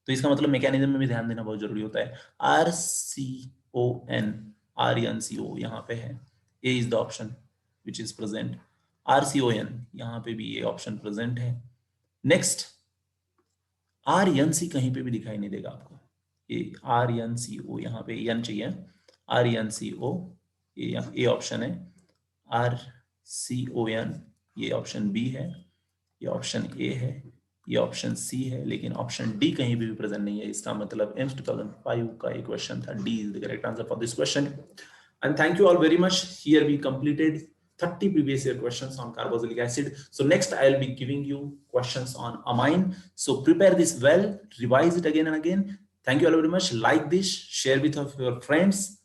तो इसका मतलब मैकेनिज्म में भी ध्यान देना बहुत जरूरी होता है. RCON RNCO यहाँ पे है, A is the option which is present. RCON यहाँ पे भी ये ऑप्शन प्रेजेंट है. नेक्स्ट, RNC कहीं पे भी दिखाई नहीं देगा आपको. ये RNCO यहाँ पे N चाहिए, RNCO ये ऑप्शन है. RCON ये ऑप्शन B है, ये ऑप्शन A है, ये ऑप्शन C है, लेकिन ऑप्शन D कहीं भी प्रेजेंट नहीं है. इसका मतलब एम्स 2005 का एक क्वेश्चन था. D is the correct answer for this question. And thank you all very much. Here we completed 30 previous year questions on carboxylic acid. So next I'll be giving you questions on amine. So prepare this well, revise it again and again. Thank you all very much. Like this, share with your friends.